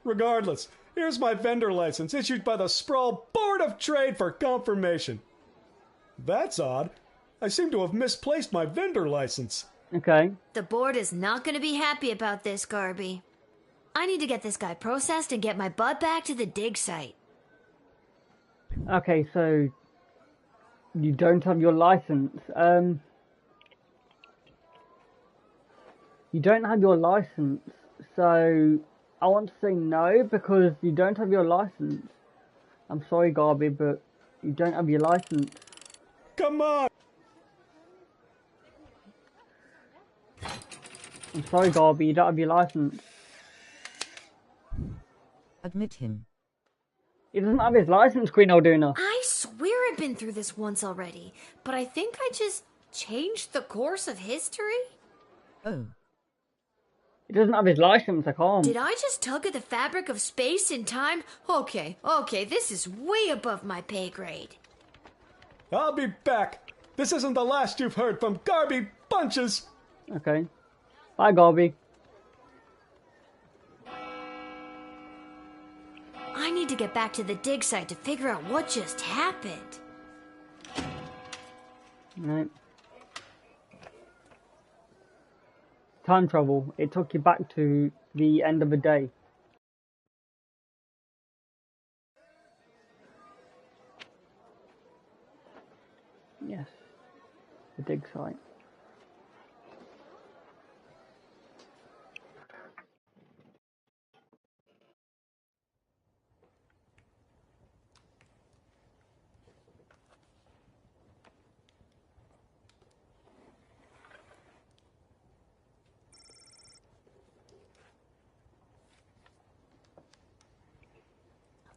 Regardless, here's my vendor license issued by the Sprawl Board of Trade for confirmation. That's odd. I seem to have misplaced my vendor license. Okay. The board is not going to be happy about this, Garby. I need to get this guy processed and get my butt back to the dig site. Okay, so you don't have your license. You don't have your license, so I want to say no because you don't have your license. I'm sorry, Garby, but you don't have your license. Come on! I'm sorry, Garby, you don't have your license. Admit him. He doesn't have his license, Queen Alduna. I swear I've been through this once already, but I think I just changed the course of history? Oh. He doesn't have his license, I can't. Did I just tug at the fabric of space and time? Okay, this is way above my pay grade. I'll be back. This isn't the last you've heard from Garby Bunches. Okay. Bye, Garby. I need to get back to the dig site to figure out what just happened. Right. Time travel. It took you back to the end of the day. Yes. The dig site.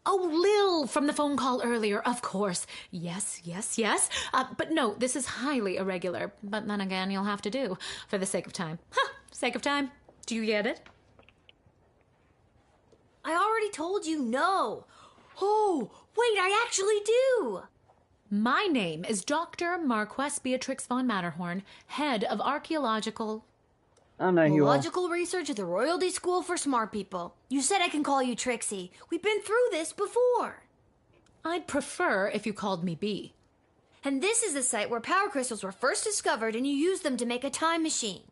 Oh, Lil from the phone call earlier, of course. Yes. But no, this is highly irregular. But then again, you'll have to do, for the sake of time. Sake of time. Do you get it? I already told you no. Oh, wait, I actually do. My name is Dr. Marquess Beatrix von Matterhorn, head of archaeological... I know you are. Logical research at the Royalty School for Smart People. You said I can call you Trixie. We've been through this before. I'd prefer if you called me B. And this is the site where power crystals were first discovered and you used them to make a time machine.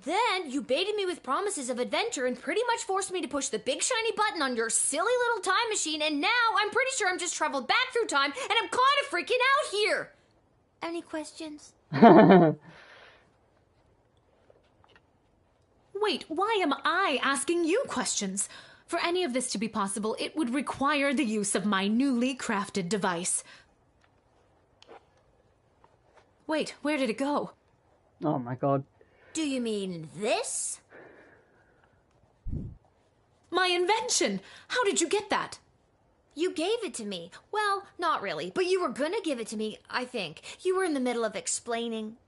Then you baited me with promises of adventure and pretty much forced me to push the big shiny button on your silly little time machine, and now I'm pretty sure I'm just traveled back through time and I'm kind of freaking out here. Any questions? Wait, why am I asking you questions? For any of this to be possible, it would require the use of my newly crafted device. Wait, where did it go? Oh my god. Do you mean this? My invention! How did you get that? You gave it to me. Well, not really, but you were gonna give it to me, I think. You were in the middle of explaining.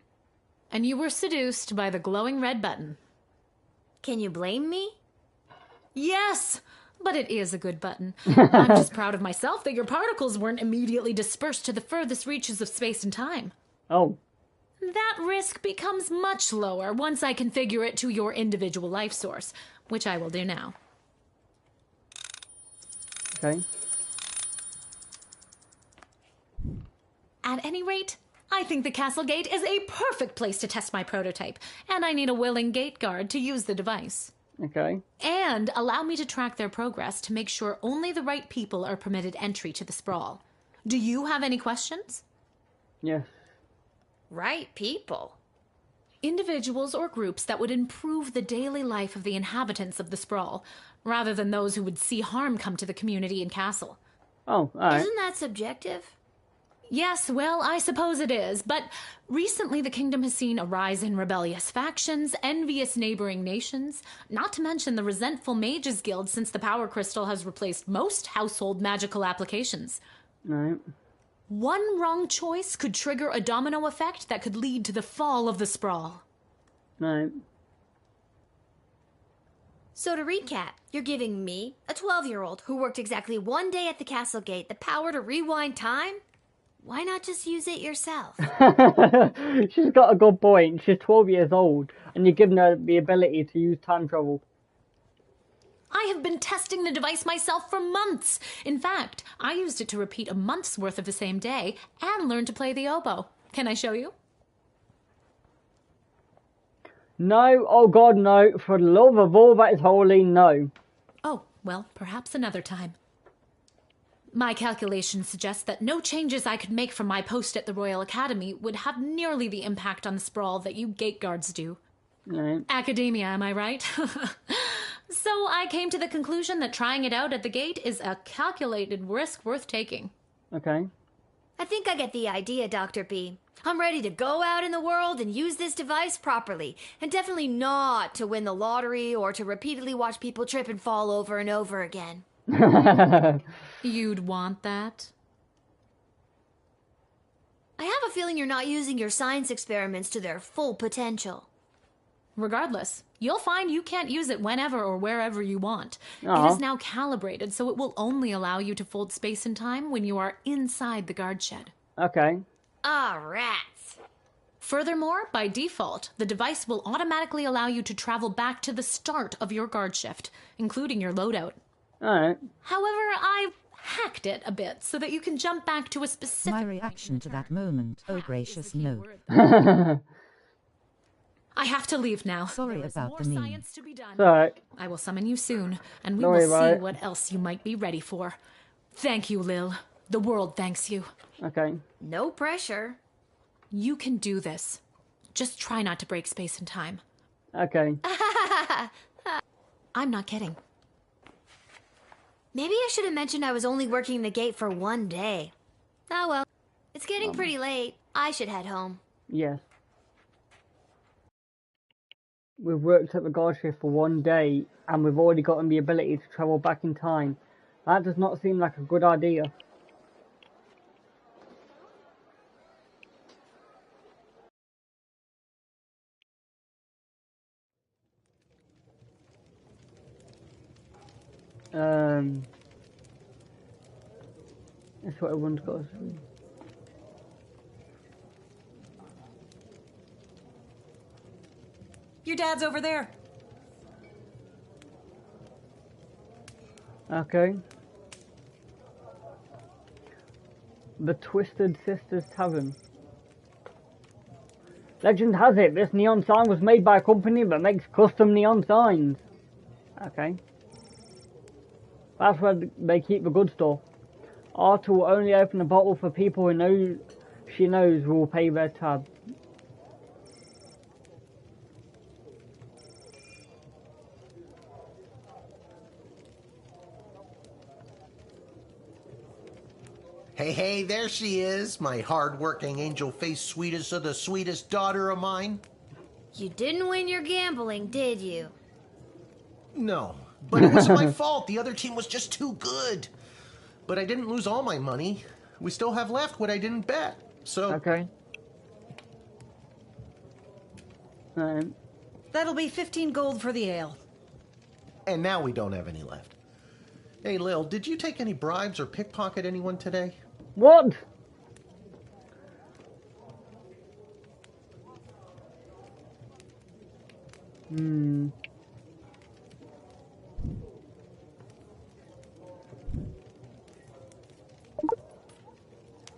And you were seduced by the glowing red button. Can you blame me? Yes, but it is a good button. I'm just proud of myself that your particles weren't immediately dispersed to the furthest reaches of space and time. Oh. That risk becomes much lower once I configure it to your individual life source, which I will do now. Okay. At any rate, I think the castle gate is a perfect place to test my prototype, and I need a willing gate guard to use the device. Okay. And allow me to track their progress to make sure only the right people are permitted entry to the sprawl. Do you have any questions? Yes. Right people. Individuals or groups that would improve the daily life of the inhabitants of the sprawl, rather than those who would see harm come to the community and castle. Oh, alright. Isn't that subjective? Yes, well, I suppose it is, but recently the kingdom has seen a rise in rebellious factions, envious neighboring nations, not to mention the resentful mages guild since the power crystal has replaced most household magical applications. Right. One wrong choice could trigger a domino effect that could lead to the fall of the sprawl. Right. So to recap, you're giving me, a 12-year-old who worked exactly 1 day at the castle gate, the power to rewind time? Why not just use it yourself? She's got a good point. She's 12 years old, and you're giving her the ability to use time travel. I have been testing the device myself for months. In fact, I used it to repeat a month's worth of the same day and learn to play the oboe. Can I show you? No, oh god, no. For the love of all that is holy, no. Oh, well, perhaps another time. My calculations suggest that no changes I could make from my post at the Royal Academy would have nearly the impact on the sprawl that you gate guards do. Right. Academia, am I right? So I came to the conclusion that trying it out at the gate is a calculated risk worth taking. Okay. I think I get the idea, Dr. B. I'm ready to go out in the world and use this device properly, and definitely not to win the lottery or to repeatedly watch people trip and fall over and over again. You'd want that? I have a feeling you're not using your science experiments to their full potential. Regardless, you'll find you can't use it whenever or wherever you want. Aww. It is now calibrated, so it will only allow you to fold space and time when you are inside the guard shed. Okay. Ah, rats. Furthermore, by default, the device will automatically allow you to travel back to the start of your guard shift, including your loadout. Alright. However, I've hacked it a bit so that you can jump back to a specific... My reaction to that moment, oh gracious no. I have to leave now. Sorry There is about more the meme. science to be done. Alright. I will summon you soon, and we Don't will worry see about it. what else you might be ready for. Thank you, Lil. The world thanks you. Okay. No pressure. You can do this. Just try not to break space and time. Okay. I'm not kidding. Maybe I should have mentioned I was only working the gate for 1 day. Oh well. It's getting pretty late. I should head home. Yes. We've worked at the guard shift for 1 day, and we've already gotten the ability to travel back in time. That does not seem like a good idea. That's what everyone's got to see. Your dad's over there. Okay. The Twisted Sisters Tavern. Legend has it, this neon sign was made by a company that makes custom neon signs. Okay. That's where they keep the good stuff. Arta will only open a bottle for people who know she knows will pay their tab. Hey, hey, there she is, my hard-working, angel-faced sweetest of the sweetest daughter of mine. You didn't win your gambling, did you? No, but it wasn't my fault. The other team was just too good. But I didn't lose all my money. We still have left what I didn't bet, so... Okay. That'll be 15 gold for the ale. And now we don't have any left. Hey, Lil, did you take any bribes or pickpocket anyone today? What?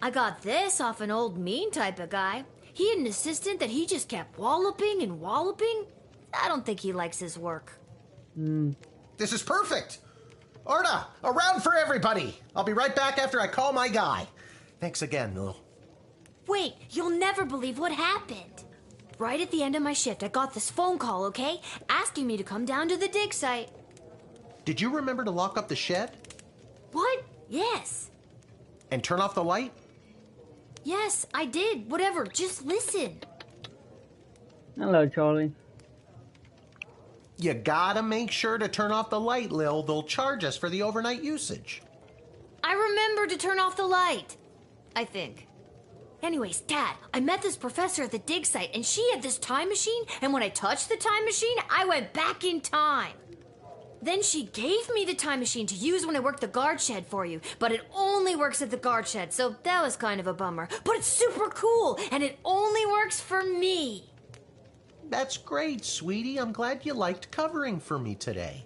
I got this off an old mean type of guy. He had an assistant that he just kept walloping and walloping. I don't think he likes his work. This is perfect! Arta, a round for everybody! I'll be right back after I call my guy. Thanks again, Lil. Wait, you'll never believe what happened. right at the end of my shift, I got this phone call, okay? Asking me to come down to the dig site. Did you remember to lock up the shed? What? Yes. And turn off the light? Yes, I did. Whatever. Just listen. Hello, Charlie. You gotta make sure to turn off the light, Lil. They'll charge us for the overnight usage. I remember to turn off the light. I think. Anyways, Dad, I met this professor at the dig site, and she had this time machine, and when I touched the time machine, I went back in time. Then she gave me the time machine to use when I worked the guard shed for you, but it only works at the guard shed, so that was kind of a bummer. But it's super cool, and it only works for me. That's great, sweetie. I'm glad you liked covering for me today.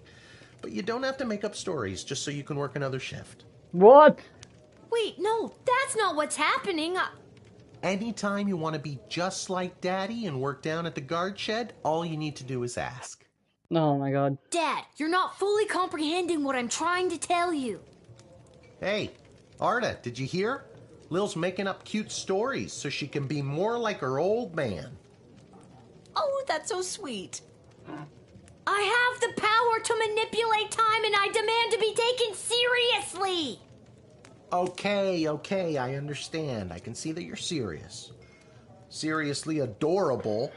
But you don't have to make up stories just so you can work another shift. What? Wait, no, that's not what's happening. Anytime you want to be just like Daddy and work down at the guard shed, all you need to do is ask. Oh my god. Dad, you're not fully comprehending what I'm trying to tell you. Hey, Arda, did you hear? Lil's making up cute stories so she can be more like her old man. Oh, that's so sweet. I have the power to manipulate time, and I demand to be taken seriously. Okay, I understand. I can see that you're serious. Seriously adorable.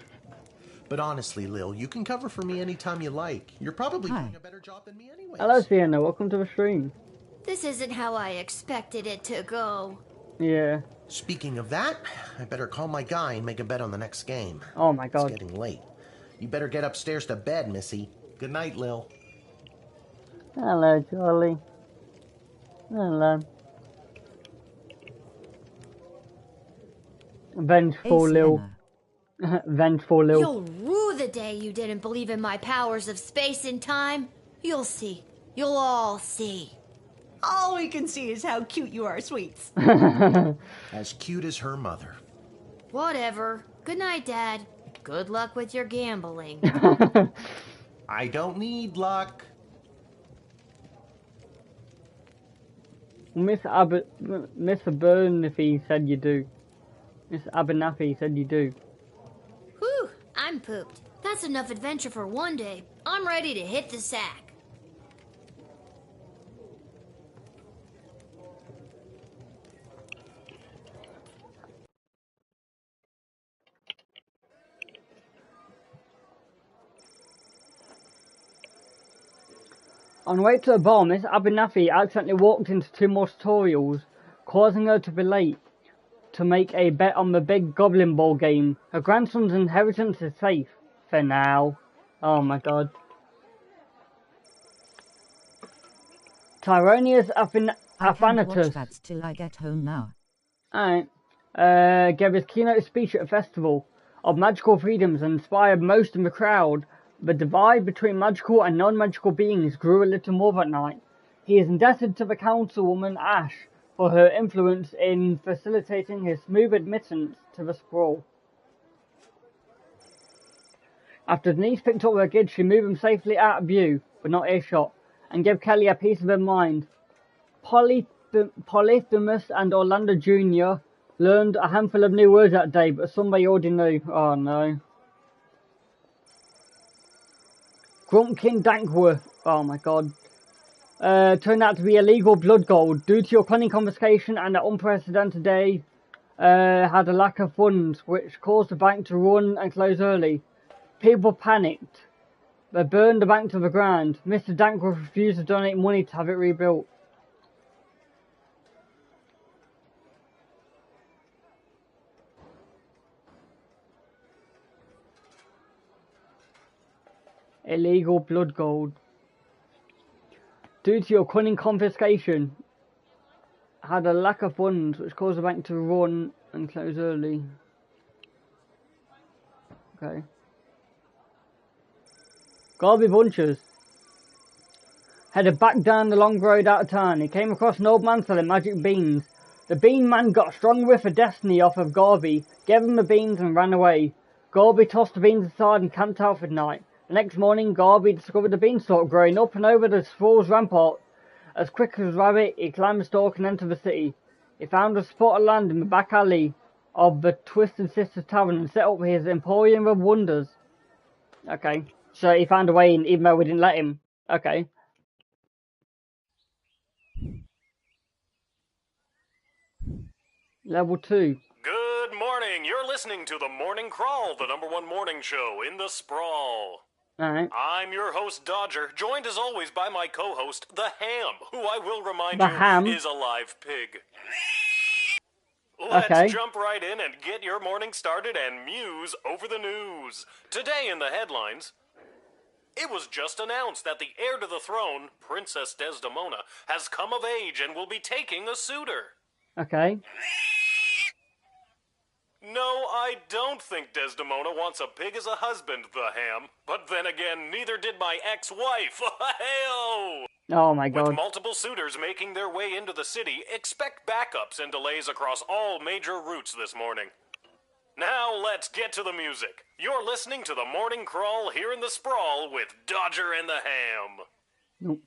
But honestly, Lil, you can cover for me anytime you like. You're probably doing a better job than me anyway. Hello, Sienna. Welcome to the stream. This isn't how I expected it to go. Yeah. Speaking of that, I better call my guy and make a bet on the next game. Oh my god. It's getting late. You better get upstairs to bed, Missy. Good night, Lil. Hello, Charlie. Hello. Vengeful Lil. Vengeful Lil. You'll rue the day you didn't believe in my powers of space and time. You'll see. You'll all see. All we can see is how cute you are, sweets. As cute as her mother. Whatever. Good night, Dad. Good luck with your gambling. I don't need luck. Miss Abernathy said you do. Miss Abernathy said you do. Whew, I'm pooped. That's enough adventure for one day. I'm ready to hit the sack. On the way to the bar, Miss Abernathy accidentally walked into two more tutorials, causing her to be late to make a bet on the big Goblin Ball game. Her grandson's inheritance is safe. For now. Oh my god. Tyronius Athanatus. That's till I get home now. Alright. Gave his keynote speech at a festival of magical freedoms and inspired most in the crowd. The divide between magical and non-magical beings grew a little more that night. He is indebted to the councilwoman Ash for her influence in facilitating his smooth admittance to the sprawl. After Denise picked up her kids, she moved them safely out of view, but not earshot, and gave Kelly a piece of her mind. Polyphemus and Orlando Jr. learned a handful of new words that day, but some they already knew. Oh no. Grumpkin Dankworth, oh my god, turned out to be illegal blood gold. Due to your cunning confiscation and an unprecedented day, had a lack of funds, which caused the bank to run and close early. People panicked. They burned the bank to the ground. Mr. Dankworth refused to donate money to have it rebuilt. Illegal blood gold. Due to your cunning confiscation, had a lack of funds which caused the bank to run and close early. Okay. Garby Bunches headed back down the long road out of town. He came across an old man selling magic beans. The bean man got a strong whiff of destiny off of Garby, gave him the beans and ran away. Garby tossed the beans aside and camped out for the night. The next morning, Garby discovered the beanstalk growing up and over the Thrall's rampart. As quick as a rabbit, he climbed the stalk and entered the city. He found a spot of land in the back alley of the Twisted Sisters Tavern and set up his Emporium of Wonders. Okay. So he found a way in, even though we didn't let him. Okay. Level 2. Good morning. You're listening to the Morning Crawl, the #1 morning show in the sprawl. Alright. I'm your host, Dodger, joined as always by my co-host, the Ham, who I will remind The you Ham? is a live pig. Let's jump right in and get your morning started and muse over the news. Today in the headlines, it was just announced that the heir to the throne, Princess Desdemona, has come of age and will be taking a suitor. Okay. No, I don't think Desdemona wants a pig as a husband, the Ham. But then again, neither did my ex-wife. Hey-oh! Oh my god. With multiple suitors making their way into the city, expect backups and delays across all major routes this morning. Now let's get to the music. You're listening to the Morning Crawl here in the Sprawl with Dodger and the Ham. Nope.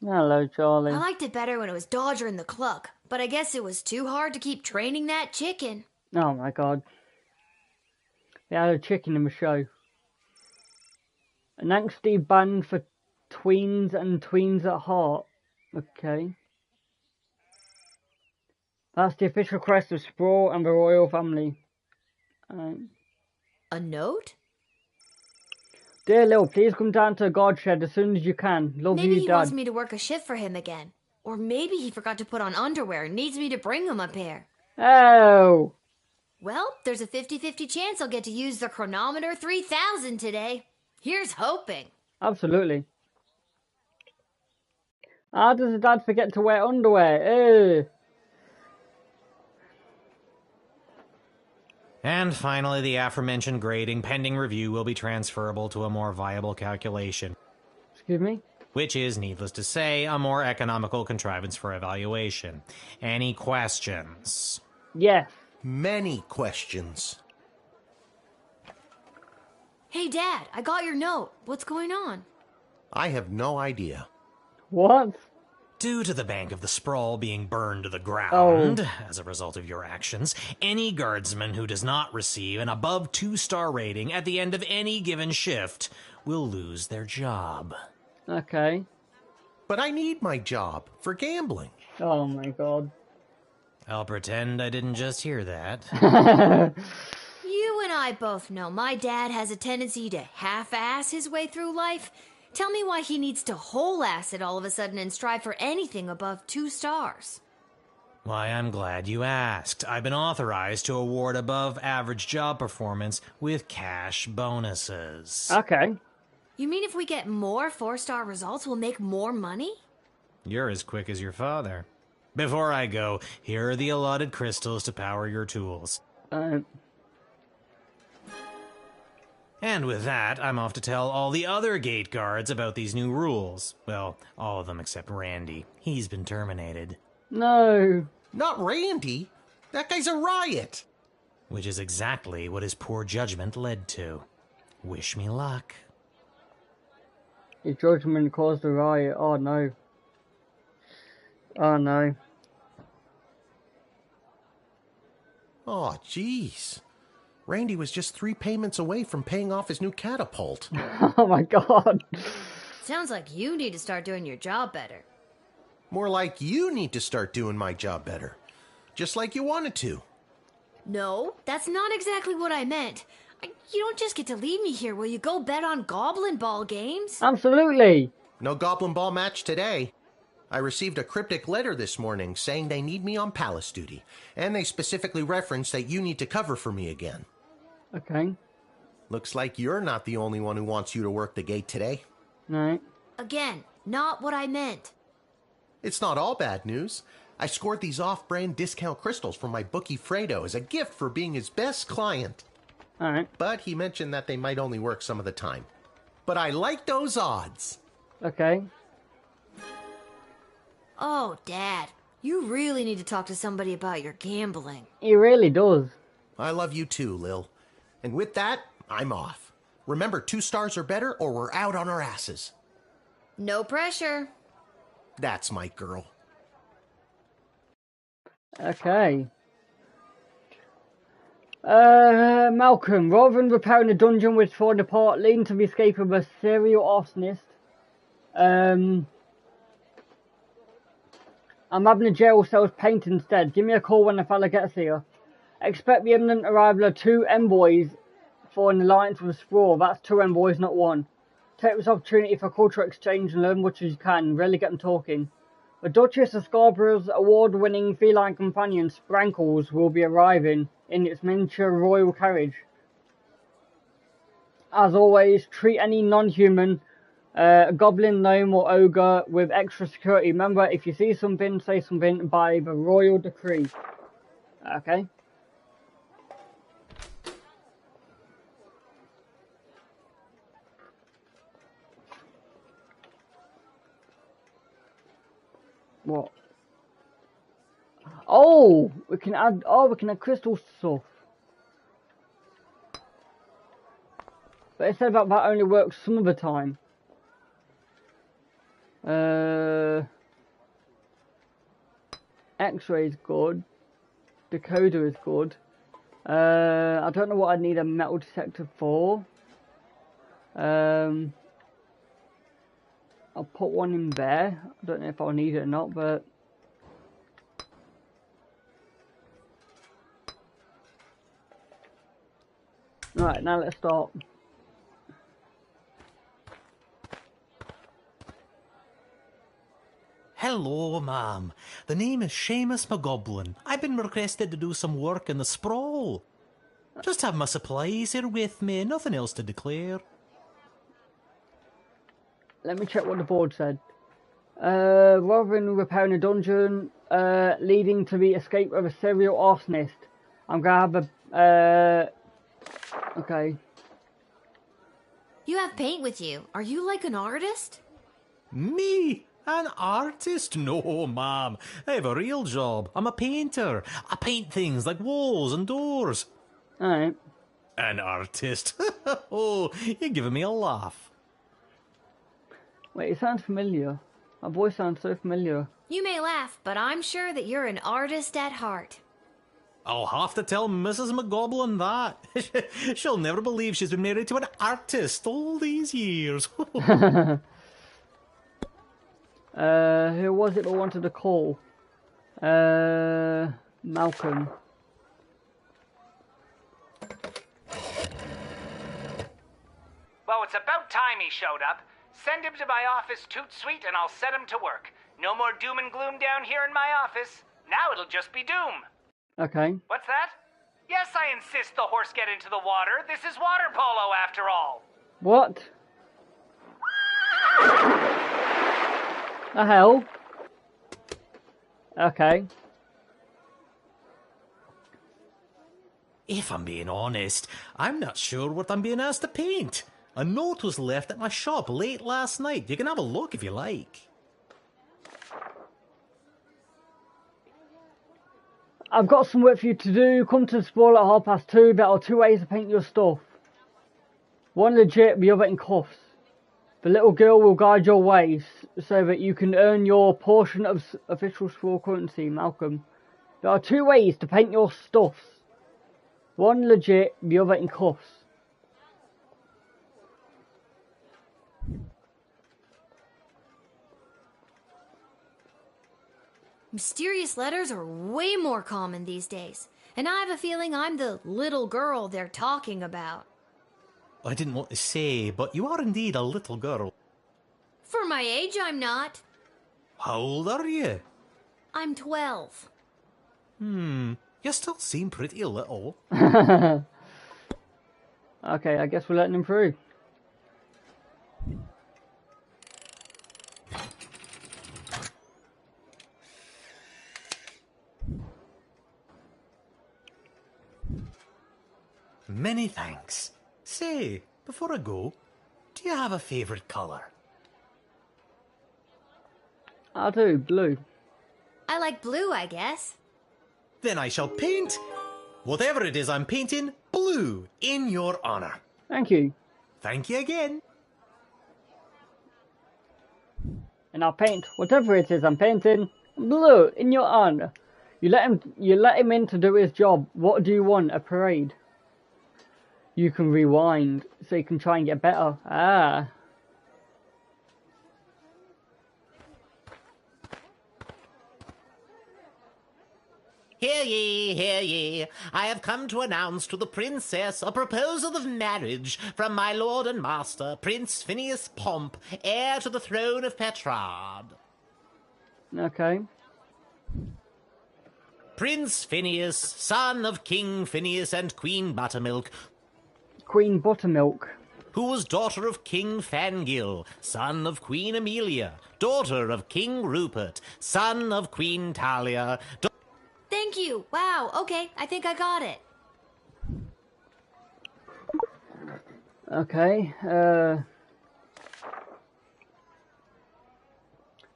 Hello, Charlie. I liked it better when it was Dodger and the Cluck, but I guess it was too hard to keep training that chicken. Oh my god. They had a chicken in the show. An angsty band for tweens and tweens at heart. Okay. That's the official crest of Sprawl and the royal family. A note? Dear Lil, please come down to the guard shed as soon as you can. Love Maybe you, he Dad. wants me to work a shift for him again. Or maybe he forgot to put on underwear and needs me to bring him a pair. Oh! Well, there's a 50-50 chance I'll get to use the Chronometer 3000 today. Here's hoping. Absolutely. How does a dad forget to wear underwear? Ugh. And finally, the aforementioned grading pending review will be transferable to a more viable calculation. Excuse me? Which is, needless to say, a more economical contrivance for evaluation. Any questions? Yes. Many questions. Hey, Dad, I got your note. What's going on? I have no idea. What? Due to the Bank of the Sprawl being burned to the ground as a result of your actions, any guardsman who does not receive an above 2-star rating at the end of any given shift will lose their job. Okay. But I need my job for gambling. Oh my god. I'll pretend I didn't just hear that. You and I both know my dad has a tendency to half-ass his way through life. Tell me why he needs to whole-ass it all of a sudden and strive for anything above 2 stars. Why, I'm glad you asked. I've been authorized to award above-average job performance with cash bonuses. Okay. You mean if we get more 4-star results, we'll make more money? You're as quick as your father. Before I go, here are the allotted crystals to power your tools. And with that, I'm off to tell all the other gate guards about these new rules. Well, all of them except Randy. He's been terminated. No. Not Randy. That guy's a riot. Which is exactly what his poor judgment led to. Wish me luck. His judgment caused a riot. Oh no. Oh no. Oh, jeez. Randy was just 3 payments away from paying off his new catapult. Oh my god. Sounds like you need to start doing your job better. More like you need to start doing my job better. Just like you wanted to. No, that's not exactly what I meant. You don't just get to leave me here. Will you go bet on Goblin Ball games? Absolutely. No Goblin Ball match today. I received a cryptic letter this morning saying they need me on palace duty. And they specifically referenced that you need to cover for me again. Okay. Looks like you're not the only one who wants you to work the gate today. No. Again, not what I meant. It's not all bad news. I scored these off-brand discount crystals from my bookie Fredo as a gift for being his best client. Alright. But he mentioned that they might only work some of the time. But I like those odds. Okay. Oh, Dad, you really need to talk to somebody about your gambling. He really does. I love you too, Lil. And with that, I'm off. Remember, 2 stars or better or we're out on our asses. No pressure. That's my girl. Okay. Malcolm, rather than repairing a dungeon which falling apart, leading to the escape of a serial arsonist, I'm having a jail cell's paint instead. Give me a call when the fella gets here. Expect the imminent arrival of 2 envoys for an alliance with a sprawl. That's 2 envoys, not 1. Take this opportunity for cultural exchange and learn much as you can. Really get them talking. The Duchess of Scarborough's award-winning feline companion, Sprankles, will be arriving in its miniature royal carriage. As always, treat any non-human, goblin, gnome or ogre with extra security. Remember, if you see something, say something by the royal decree. Okay. What? Oh, we can add crystal stuff. But it said that only works some of the time. X-ray is good. Decoder is good. I don't know what I need a metal detector for. I'll put one in there. I don't know if I'll need it or not, but right, now let's start. Hello, ma'am. The name is Seamus McGoblin. I've been requested to do some work in the sprawl. Just have my supplies here with me, nothing else to declare. Let me check what the board said. Rather than repairing a dungeon, leading to the escape of a serial arsonist, I'm gonna have a, okay. You have paint with you. Are you like an artist? Me? An artist? No, ma'am. I have a real job. I'm a painter. I paint things like walls and doors. Alright. An artist? Oh, you're giving me a laugh. Wait, it sounds familiar. My voice sounds so familiar. You may laugh, but I'm sure that you're an artist at heart. I'll have to tell Mrs. McGoblin that. She'll never believe she's been married to an artist all these years. Who was it that wanted to call? Malcolm. Well, it's about time he showed up. Send him to my office toot sweet and I'll set him to work. No more doom and gloom down here in my office. Now it'll just be doom. Okay. What's that? Yes, I insist the horse get into the water. This is water polo after all. What? The hell? Okay. If I'm being honest, I'm not sure what I'm being asked to paint. A note was left at my shop late last night. You can have a look if you like. I've got some work for you to do. Come to the sprawl at 2:30. There are 2 ways to paint your stuff. One legit, the other in cuffs. The little girl will guide your way so that you can earn your portion of official sprawl currency, Malcolm. There are 2 ways to paint your stuffs. One legit, the other in cuffs. Mysterious letters are way more common these days. And I have a feeling I'm the little girl they're talking about. I didn't want to say, but you are indeed a little girl. For my age, I'm not. How old are you? I'm 12. You still seem pretty little. Okay, I guess we're letting him through. Many thanks. Say, before I go, do you have a favourite colour? I do, blue. I like blue, I guess. Then I shall paint, whatever it is I'm painting, blue in your honour. Thank you. Thank you again. And I'll paint whatever it is I'm painting blue in your honour. You let him in to do his job. What do you want? A parade? You can rewind, so you can try and get better. Ah. Hear ye, hear ye. I have come to announce to the princess a proposal of marriage from my lord and master, Prince Phineas Pomp, heir to the throne of Petrard. Okay. Prince Phineas, son of King Phineas and Queen Buttermilk. Queen Buttermilk. Who was daughter of King Fangil, son of Queen Amelia, daughter of King Rupert, son of Queen Talia. Thank you. Wow. Okay, I think I got it. Okay.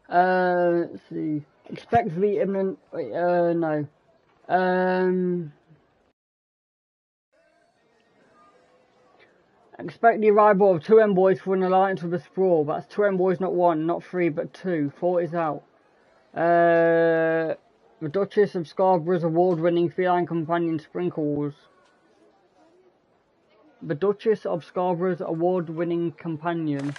Let's see. Expect the imminent. Wait, no. Expect the arrival of 2 envoys for an alliance with the Sprawl. That's 2 envoys, not 1, not 3, but 2. 4 is out. The Duchess of Scarborough's award-winning feline companion Sprinkles. The Duchess of Scarborough's award-winning companion.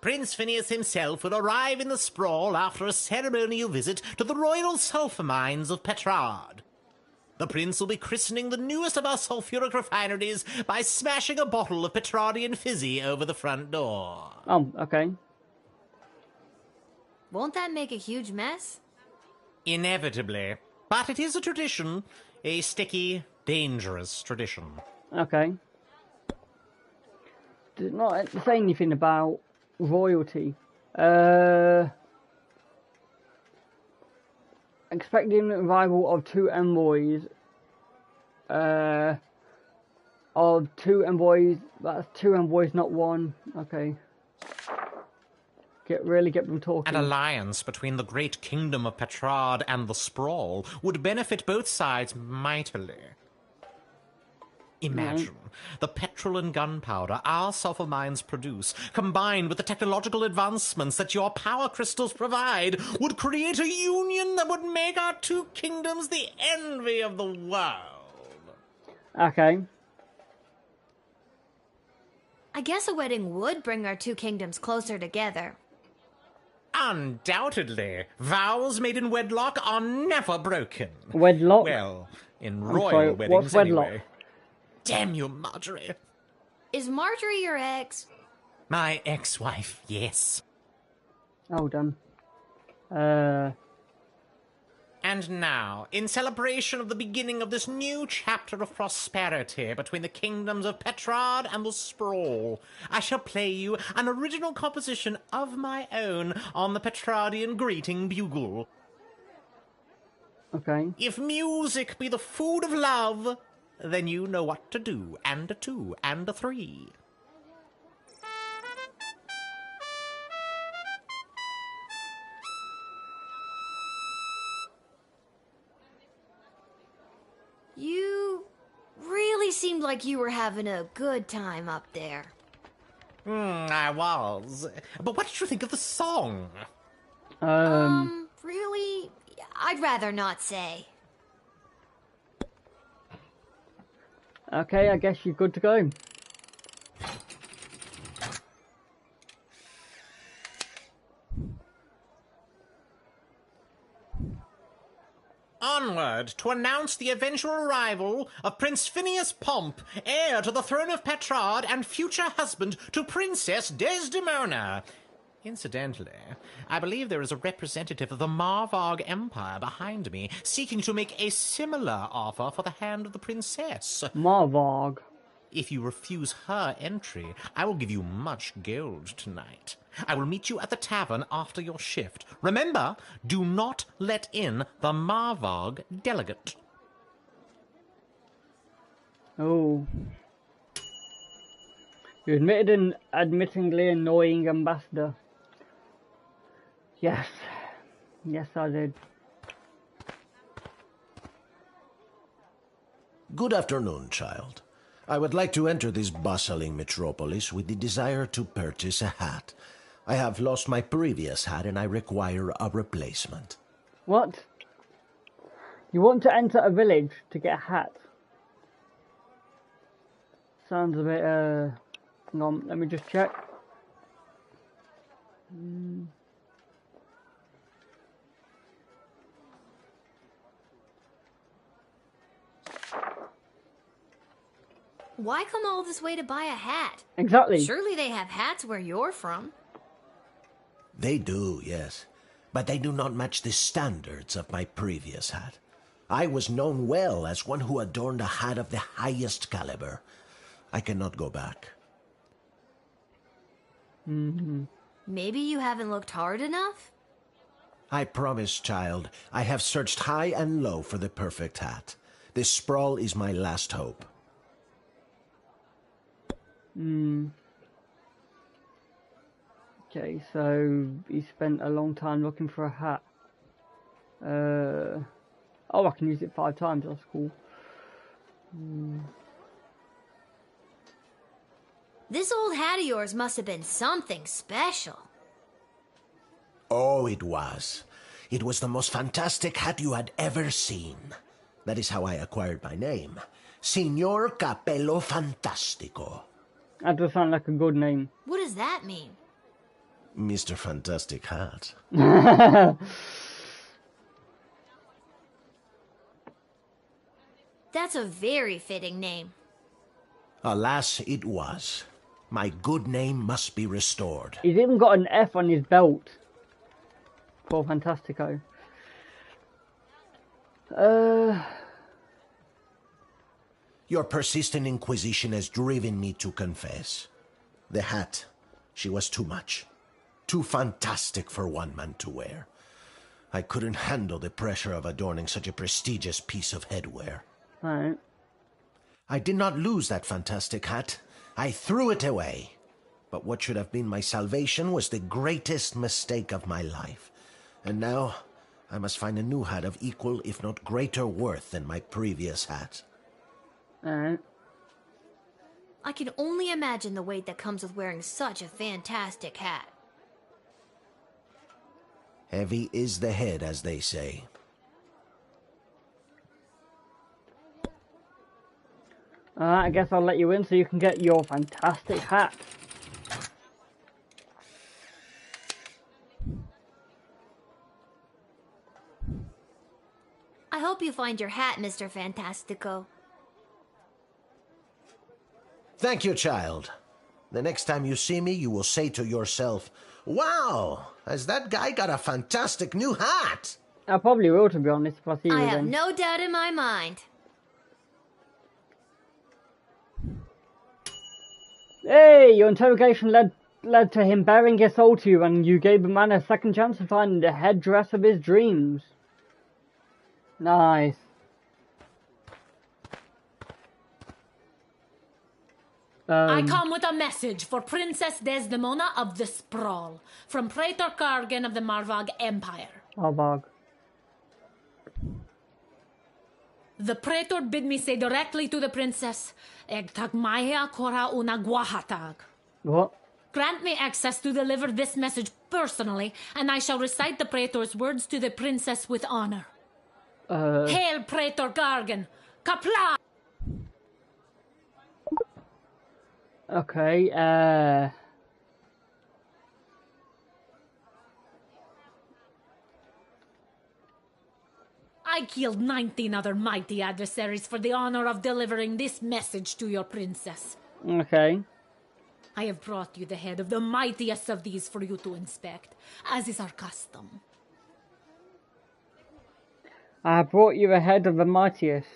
Prince Phineas himself will arrive in the Sprawl after a ceremonial visit to the royal sulphur mines of Petrard. The prince will be christening the newest of our sulphuric refineries by smashing a bottle of Petrardian fizzy over the front door. Oh, okay. Won't that make a huge mess? Inevitably. But it is a tradition. A sticky, dangerous tradition. Okay. Did not say anything about royalty. Expecting the arrival of 2 envoys. Of 2 envoys. That's 2 envoys, not 1. Okay. Get them talking. An alliance between the great kingdom of Petrard and the Sprawl would benefit both sides mightily. Imagine the petrol and gunpowder our sulphur mines produce, combined with the technological advancements that your power crystals provide, would create a union that would make our 2 kingdoms the envy of the world. Okay. I guess a wedding would bring our 2 kingdoms closer together. Undoubtedly. Vows made in wedlock are never broken. Wedlock? Well, in royal weddings what's wedlock? Anyway. Damn you, Marjorie. Is Marjorie your ex? My ex-wife, yes. Oh, done. And now, in celebration of the beginning of this new chapter of prosperity between the kingdoms of Petrard and the Sprawl, I shall play you an original composition of my own on the Petrardian greeting bugle. Okay. If music be the food of love, then you know what to do, and a 2, and a 3. You really seemed like you were having a good time up there. I was. But what did you think of the song? Really? I'd rather not say. Okay, I guess you're good to go. Onward to announce the eventual arrival of Prince Phineas Pomp, heir to the throne of Petrard and future husband to Princess Desdemona. Incidentally, I believe there is a representative of the Marvarg Empire behind me, seeking to make a similar offer for the hand of the princess. Marvarg? If you refuse her entry, I will give you much gold tonight. I will meet you at the tavern after your shift. Remember, do not let in the Marvarg delegate. Oh. You admitted an admittingly annoying ambassador. Yes. Yes, I did. Good afternoon, child. I would like to enter this bustling metropolis with the desire to purchase a hat. I have lost my previous hat and I require a replacement. What? You want to enter a village to get a hat? Sounds a bit, hang on, let me just check. Why come all this way to buy a hat? Exactly. Surely they have hats where you're from. They do, yes. But they do not match the standards of my previous hat. I was known well as one who adorned a hat of the highest caliber. I cannot go back. Maybe you haven't looked hard enough? I promise, child, I have searched high and low for the perfect hat. This sprawl is my last hope. Okay, so he spent a long time looking for a hat. Oh, I can use it 5 times, that's cool. This old hat of yours must have been something special. Oh, it was. It was the most fantastic hat you had ever seen. That is how I acquired my name. Signor Capello Fantastico. That does sound like a good name. What does that mean? Mr. Fantastic Hat. That's a very fitting name. Alas, it was. My good name must be restored. He's even got an F on his belt. For Fantastico. Your persistent inquisition has driven me to confess. The hat, she was too much. Too fantastic for one man to wear. I couldn't handle the pressure of adorning such a prestigious piece of headwear. Right. I did not lose that fantastic hat. I threw it away. But what should have been my salvation was the greatest mistake of my life. And now, I must find a new hat of equal, if not greater worth than my previous hat. Alright. I can only imagine the weight that comes with wearing such a fantastic hat. Heavy is the head, as they say. Alright, I guess I'll let you in so you can get your fantastic hat. I hope you find your hat, Mr. Fantastico. Thank you, child. The next time you see me, you will say to yourself, "Wow, has that guy got a fantastic new hat?" I probably will, to be honest, if I see you I again. have no doubt in my mind. Hey, your interrogation led to him bearing his soul to you, and you gave the man a second chance to find the headdress of his dreams. Nice. I come with a message for Princess Desdemona of the Sprawl, from Praetor Kargan of the Marvag Empire. Marvag. The Praetor bid me say directly to the princess, Eg tagmaya kora una guahatag. What? Grant me access to deliver this message personally, and I shall recite the Praetor's words to the princess with honor. Hail Praetor Kargan! Kapla! Okay, I killed 19 other mighty adversaries for the honor of delivering this message to your princess. Okay. I have brought you the head of the mightiest of these for you to inspect, as is our custom. I have brought you the head of the mightiest.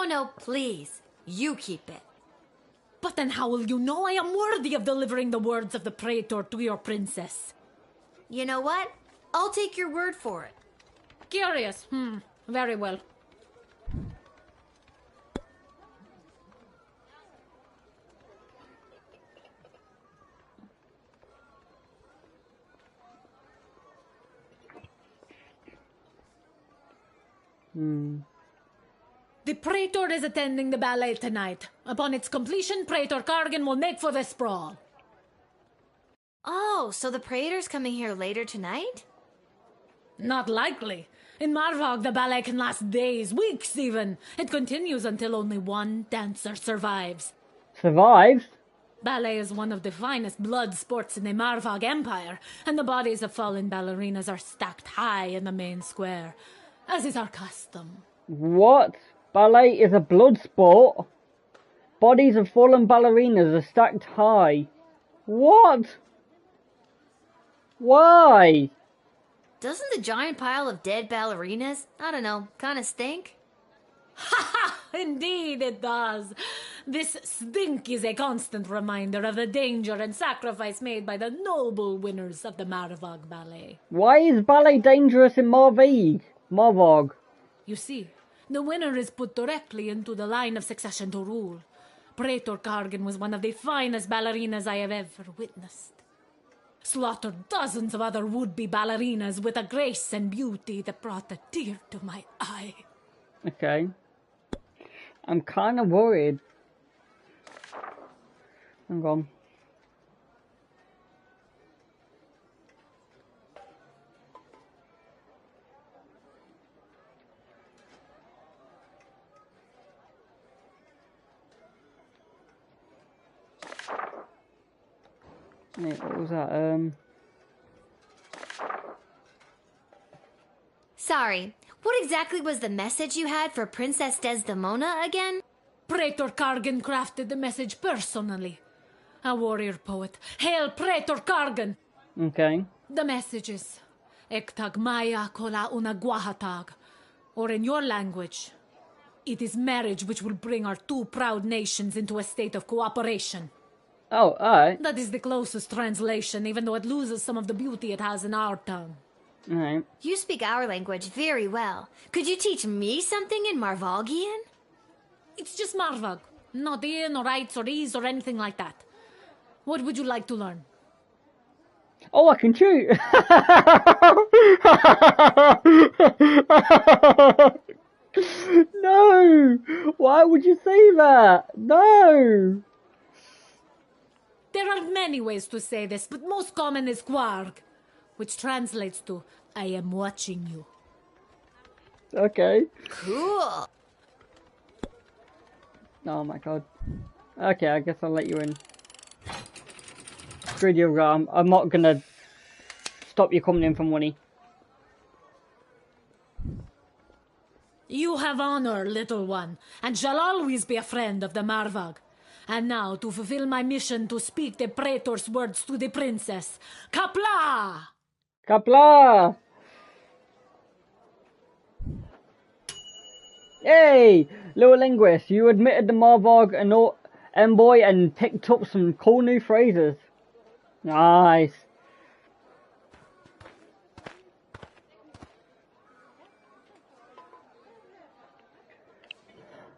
No, please. You keep it. But then how will you know I am worthy of delivering the words of the Praetor to your princess? You know what? I'll take your word for it. Curious. Very well. The Praetor is attending the ballet tonight. Upon its completion, Praetor Kargan will make for the sprawl. Oh, so the Praetor's coming here later tonight? Not likely. In Marvog, the ballet can last days, weeks even. It continues until only one dancer survives. Survives? Ballet is one of the finest blood sports in the Marvog Empire, and the bodies of fallen ballerinas are stacked high in the main square, as is our custom. What? Ballet is a blood sport? Bodies of fallen ballerinas are stacked high. What? Why? Doesn't the giant pile of dead ballerinas, I don't know, kind of stink? Ha ha! Indeed it does. This stink is a constant reminder of the danger and sacrifice made by the noble winners of the Marvog Ballet. Why is ballet dangerous in Marvog? You see, the winner is put directly into the line of succession to rule. Praetor Kargan was one of the finest ballerinas I have ever witnessed. Slaughtered dozens of other would-be ballerinas with a grace and beauty that brought a tear to my eye. Okay. I'm kind of worried. Hang on. Wait, what was that? Sorry, what exactly was the message you had for Princess Desdemona again? Praetor Kargan crafted the message personally. A warrior poet. Hail Praetor Kargan! Okay. The message is Ektag Maya Kola Una Guahatag. Or in your language, it is marriage which will bring our two proud nations into a state of cooperation. Oh, alright. That is the closest translation, even though it loses some of the beauty it has in our tongue. Alright. You speak our language very well. Could you teach me something in Marvogian? It's just Marvog. Not in or rights or ease or anything like that. What would you like to learn? Oh, I can shoot! No! Why would you say that? No! There are many ways to say this, but most common is Kwarg, which translates to, I am watching you. Okay. Cool. Oh my god. Okay, I guess I'll let you in. Screwed you, I'm not gonna stop you coming in for money. You have honor, little one, and shall always be a friend of the Marvog. And now, to fulfill my mission to speak the Praetor's words to the princess. Kapla! Kapla! Hey! Little linguist, you admitted the Marvog envoy and picked up some cool new phrases. Nice.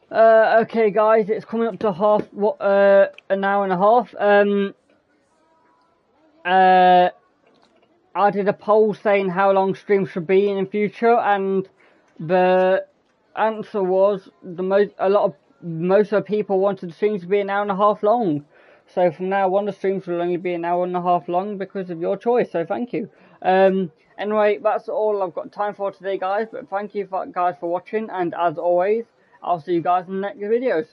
Okay guys, it's coming up to an hour and a half. I did a poll saying how long streams should be in the future, and the answer was most of the people wanted the streams to be an hour and a half long. So from now on, the streams will only be an hour and a half long because of your choice. So thank you. Anyway, that's all I've got time for today, guys. But thank you guys for watching, and as always, I'll see you guys in the next video.